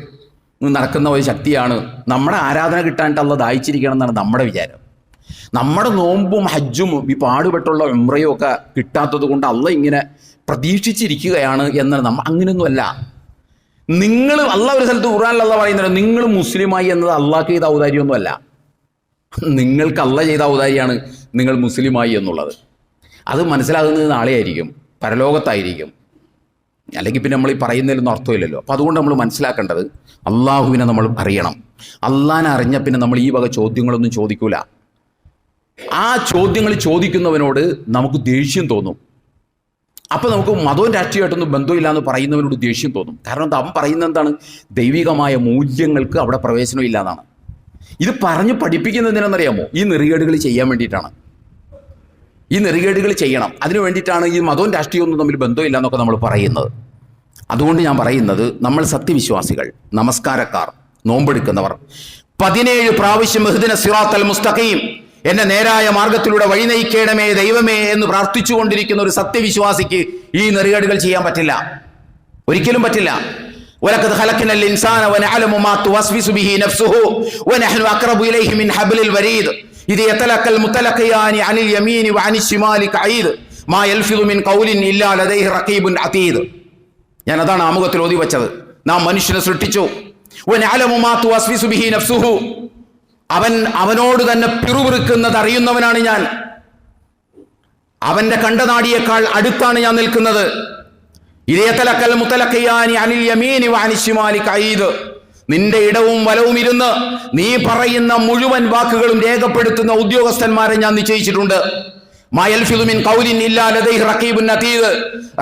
നടക്കുന്ന ഒരു ശക്തിയാണ്. നമ്മുടെ ആരാധന കിട്ടാനായിട്ട് അള്ളാഹ് ദാഹിച്ചിരിക്കണം എന്നാണ് നമ്മുടെ വിചാരം. നമ്മുടെ നോമ്പും ഹജ്ജും ഈ പാടുപെട്ടുള്ള ഉംറയും ഒക്കെ കിട്ടാത്തത് കൊണ്ട് അള്ളാഹ് ഇങ്ങനെ പ്രതീക്ഷിച്ചിരിക്കുകയാണ് എന്നാണ്. അങ്ങനെയൊന്നുമല്ല. നിങ്ങൾ അള്ളാഹ് ഒരു സ്ഥലത്ത് ഖുർആനിൽ അള്ളാഹ് പറയുന്നത്, നിങ്ങൾ മുസ്ലിമായി എന്നത് അള്ളാഹ്ക്ക് ചെയ്ത ഔദാര്യമൊന്നുമല്ല. നിങ്ങൾക്ക് അള്ളാഹ് ചെയ്ത ഔദാര്യാണ് നിങ്ങൾ മുസ്ലിമായി എന്നുള്ളത്. അത് മനസ്സിലാകുന്നത് നാളെ ആയിരിക്കും, പരലോകത്തായിരിക്കും. അല്ലെങ്കിൽ പിന്നെ നമ്മൾ ഈ പറയുന്നതിലൊന്നും അർത്ഥമില്ലല്ലോ. അപ്പോൾ അതുകൊണ്ട് നമ്മൾ മനസ്സിലാക്കേണ്ടത്, അള്ളാഹുവിനെ നമ്മൾ അറിയണം. അള്ളാഹിനെ അറിഞ്ഞ പിന്നെ നമ്മൾ ഈ വക ചോദ്യങ്ങളൊന്നും ചോദിക്കൂല. ആ ചോദ്യങ്ങൾ ചോദിക്കുന്നവനോട് നമുക്ക് ദേഷ്യം തോന്നും. അപ്പോൾ നമുക്ക് മതവും രാഷ്ട്രീയമായിട്ടൊന്നും ബന്ധമില്ല എന്ന് പറയുന്നവനോട് ദേഷ്യം തോന്നും. കാരണം അവൻ പറയുന്നത് എന്താണ്? ദൈവികമായ മൂല്യങ്ങൾക്ക് അവിടെ പ്രവേശനമില്ല എന്നാണ്. ഇത് പറഞ്ഞ് പഠിപ്പിക്കുന്നതിനെന്നറിയാമോ? ഈ നെറികേടുകൾ ചെയ്യാൻ വേണ്ടിയിട്ടാണ്. ഈ നെറികേടുകൾ ചെയ്യണം, അതിനു വേണ്ടിയിട്ടാണ് ഈ മതവും രാഷ്ട്രീയവും ഒന്നും തമ്മിൽ ബന്ധമില്ല എന്നൊക്കെ നമ്മൾ പറയുന്നത്. അതുകൊണ്ട് ഞാൻ പറയുന്നത്, നമ്മൾ സത്യവിശ്വാസികൾ, നമസ്കാരക്കാർ, നോമ്പെടുക്കുന്നവർ 17 പ്രാവശ്യം ഇഹ്ദിന സിറാത്തൽ മുസ്തഖീം, എന്നെ നേരായ മാർഗത്തിലൂടെ വഴി നയിക്കണമേ ദൈവമേ എന്ന് പ്രാർത്ഥിച്ചുകൊണ്ടിരിക്കുന്ന ഒരു സത്യവിശ്വാസിക്ക് ഈ നെറികേടുകൾ ചെയ്യാൻ പറ്റില്ല, ഒരിക്കലും പറ്റില്ല. വലഖദ് ഖലഖനൽ ഇൻസാന വനഅലമു മാ തുവസ്വിസു ബിഹി നഫ്സുഹു വനഹ്നു അഖറബു ഇലൈഹി മിൻ ഹബ്ലിൽ വരീദ് ഇദ് യതലഖൽ മുതലഖിയാനി അനിൽ യമീനി വഅനിശ് ശിമാലി ഖഈദ് മാ യൽഫിദു മിൻ ഖൗലിൻ ഇല്ലാ ലദൈഹി റഖീബുൻ അതീദ്. ഞാൻ അതാണ് ആമുഖത്തിൽ ഓതി വെച്ചത്. നാം മനുഷ്യനെ സൃഷ്ടിച്ചു. വനഅലമു മാ തുവസ്വിസു ബിഹി നഫ്സുഹു, അവനോട് തന്നെ പിറുപിറുക്കുന്നത് അറിയുന്നവനാണ് ഞാൻ. അവന്റെ കണ്ടനാടിയേക്കാൾ അടുത്താണ് ഞാൻ നിൽക്കുന്നത്. നിന്റെ ഇടവും വലവും ഇരുന്ന് നീ പറയുന്ന മുഴുവൻ വാക്കുകളും രേഖപ്പെടുത്തുന്ന ഉദ്യോഗസ്ഥന്മാരെ ഞാൻ നിശ്ചയിച്ചിട്ടുണ്ട്.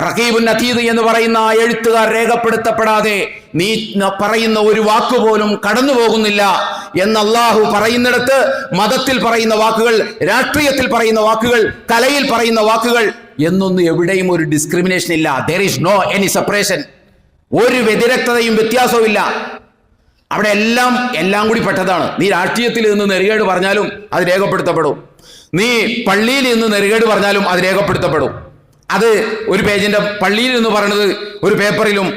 റഖീബുൻ അതീദ് എന്ന് പറയുന്ന ആ എഴുത്തുകാർ രേഖപ്പെടുത്തപ്പെടാതെ നീ പറയുന്ന ഒരു വാക്കുപോലും കടന്നു പോകുന്നില്ല എന്ന് അള്ളാഹു പറയുന്നിടത്ത്, മതത്തിൽ പറയുന്ന വാക്കുകൾ, രാഷ്ട്രീയത്തിൽ പറയുന്ന വാക്കുകൾ, കലയിൽ പറയുന്ന വാക്കുകൾ എന്നൊന്നും എവിടെയും ഒരു ഡിസ്ക്രിമിനേഷൻ ഇല്ല. there is no any separation. ഒരു വ്യതിരക്തതയും വ്യത്യാസവും ഇല്ല. അവിടെ എല്ലാം കൂടി പെട്ടതാണ്. നീ രാഷ്ട്രീയത്തിൽ നിന്ന് നെറികേട് പറഞ്ഞാലും അത് രേഖപ്പെടുത്തപ്പെടും, നീ പള്ളിയിൽ നിന്ന് നെറികേട് പറഞ്ഞാലും അത് രേഖപ്പെടുത്തപ്പെടും. അത് ഒരു പേജിന്റെ പള്ളിയിൽ നിന്ന് പറയുന്നത് ഒരു പേപ്പറിലും,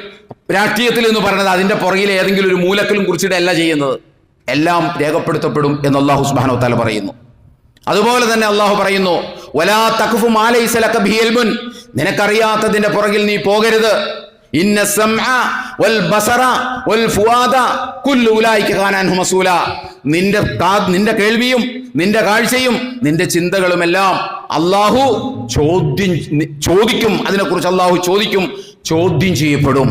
രാഷ്ട്രീയത്തിൽ നിന്ന് പറയുന്നത് അതിന്റെ പുറകിൽ ഏതെങ്കിലും ഒരു മൂലക്കിലും കുറിച്ചിട്ടല്ല ചെയ്യുന്നത്. എല്ലാം രേഖപ്പെടുത്തപ്പെടും എന്ന് അല്ലാഹു സുബ്ഹാനഹു വ തആല പറയുന്നു. അതുപോലെ തന്നെ അല്ലാഹു പറയുന്നു, വലാ തഖ്ഫു മാ ലൈസ ലക ബിഹി ഇൽമുൻ, നിനക്കറിയാത്തതിന്റെ പുറകിൽ നീ പോകരുത്. ഇന്ന സമഅ വൽ ബസറ വൽ ഫുആദ കുല്ലു ഉലൈക കാന അൻഹു മസൂല, നിന്റെ കേൾവിയും നിന്റെ കാഴ്ചയും നിന്റെ ചിന്തകളുമെല്ലാം അല്ലാഹു ചോദിക്കും. അതിനെക്കുറിച്ച് അല്ലാഹു ചോദ്യം ചെയ്യപ്പെടും.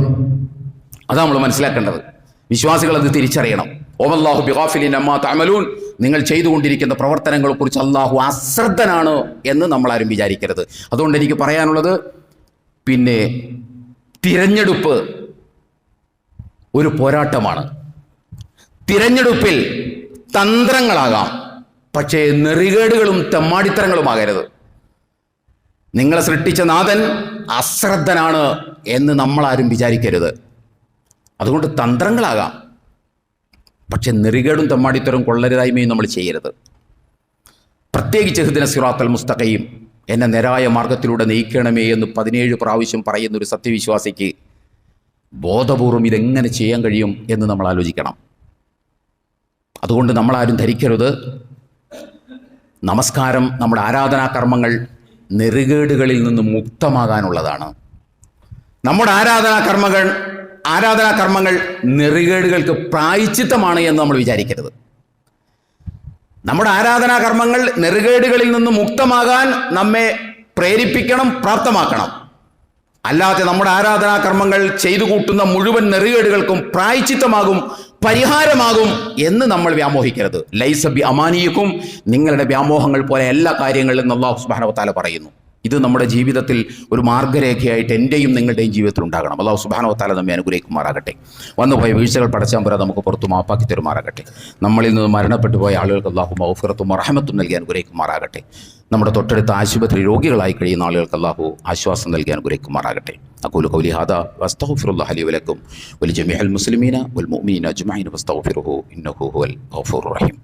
അതാണ് നമ്മൾ മനസ്സിലാക്കേണ്ടത്. വിശ്വാസികൾ അത് തിരിച്ചറിയണം. ഓമല്ലാഹു ബിഗാഫിലിൻ അമ്മാ തഅമലൂൻ, നിങ്ങൾ ചെയ്തുകൊണ്ടിരിക്കുന്ന പ്രവർത്തനങ്ങളെ കുറിച്ച് അല്ലാഹു അശ്രദ്ധനാണ് എന്ന് നമ്മൾ ആരും വിചാരിക്കരുത്. അതുകൊണ്ട് എനിക്ക് പറയാനുള്ളത്, പിന്നെ തിരഞ്ഞെടുപ്പ് ഒരു പോരാട്ടമാണ്. തിരഞ്ഞെടുപ്പിൽ തന്ത്രങ്ങളാകാം, പക്ഷേ നെറികേടുകളും തെമ്മാടിത്തരങ്ങളുമാകരുത്. നിങ്ങളെ സൃഷ്ടിച്ച നാഥൻ അശ്രദ്ധനാണ് എന്ന് നമ്മളാരും വിചാരിക്കരുത്. അതുകൊണ്ട് തന്ത്രങ്ങളാകാം, പക്ഷെ നെറികേടും തെമ്മാടിത്തരവും കൊള്ളരുതായ്മയും നമ്മൾ ചെയ്യരുത്. പ്രത്യേകിച്ച് ഇഹ്ദിന സിറാത്തൽ മുസ്തഖീം, എന്നെ നേരായ മാർഗത്തിലൂടെ നയിക്കണമേ എന്ന് 17 പ്രാവശ്യം പറയുന്ന ഒരു സത്യവിശ്വാസിക്ക് ബോധപൂർവം ഇതെങ്ങനെ ചെയ്യാൻ കഴിയും എന്ന് നമ്മൾ ആലോചിക്കണം. അതുകൊണ്ട് നമ്മളാരും ധരിക്കരുത് നമസ്കാരം, നമ്മുടെ ആരാധനാകർമ്മങ്ങൾ നെറികേടുകളിൽ നിന്ന് മുക്തമാകാനുള്ളതാണ്. നമ്മുടെ ആരാധനാകർമ്മങ്ങൾ നെറികേടുകൾക്ക് പ്രായശ്ചിത്തമാണ് എന്ന് നമ്മൾ വിചാരിക്കരുത്. നമ്മുടെ ആരാധനാകർമ്മങ്ങൾ നെറികേടുകളിൽ നിന്ന് മുക്തമാകാൻ നമ്മെ പ്രേരിപ്പിക്കണം, പ്രാപ്തമാക്കണം. അല്ലാതെ നമ്മുടെ ആരാധനാകർമ്മങ്ങൾ ചെയ്തു കൂട്ടുന്ന മുഴുവൻ നെറികേടുകൾക്കും പ്രായശ്ചിത്തമാകും, പരിഹാരമാകും എന്ന് നമ്മൾ വ്യാമോഹിക്കരുത്. ലൈസ ബി അമാനിയക്കും, നിങ്ങളുടെ വ്യാമോഹങ്ങൾ പോലെ എല്ലാ കാര്യങ്ങളിലും അല്ലാഹു സുബ്ഹാനഹു വ തആല പറയുന്നു. ഇത് നമ്മുടെ ജീവിതത്തിൽ ഒരു മാർഗ്ഗരേഖയായിട്ട് എൻ്റെയും നിങ്ങളുടെയും ജീവിതത്തിൽ ഉണ്ടാകണം. അല്ലാഹു സുബ്ഹാനഹു വ തആല നമ്മെ അനുഗ്രഹിക്കുമാറാകട്ടെ. വന്നുപോയ വീഴ്ചകൾ പടച്ചതമ്പുരാൻ നമുക്ക് പുറത്തു മാപ്പാക്കി തരുമാറാകട്ടെ. നമ്മളിൽ നിന്ന് മരണപ്പെട്ടു പോയ ആളുകൾക്ക് അല്ലാഹു മഗ്ഫിറത്തും റഹ്മത്തും നൽകി അനുഗ്രഹിക്കുമാറാകട്ടെ. നമ്മുടെ തൊട്ടടുത്ത ആശുപത്രി രോഗികളായി കഴിയുന്ന ആളുകൾക്ക് അല്ലാഹു ആശ്വാസം നൽകി അനുഗ്രഹിക്കുമാറാകട്ടെ. അഖൂലു ഖൗലി ഹാദാ വസ്തഗ്ഫിറുല്ലാഹ ലി വലക്കും വലിജമീഇൽ മുസ്ലിമീന വൽ മുഅ്മിനീന അജ്മഈൻ വസ്തഗ്ഫിറുഹു ഇന്നഹു ഹുവൽ ഗഫൂറുർ റഹീം.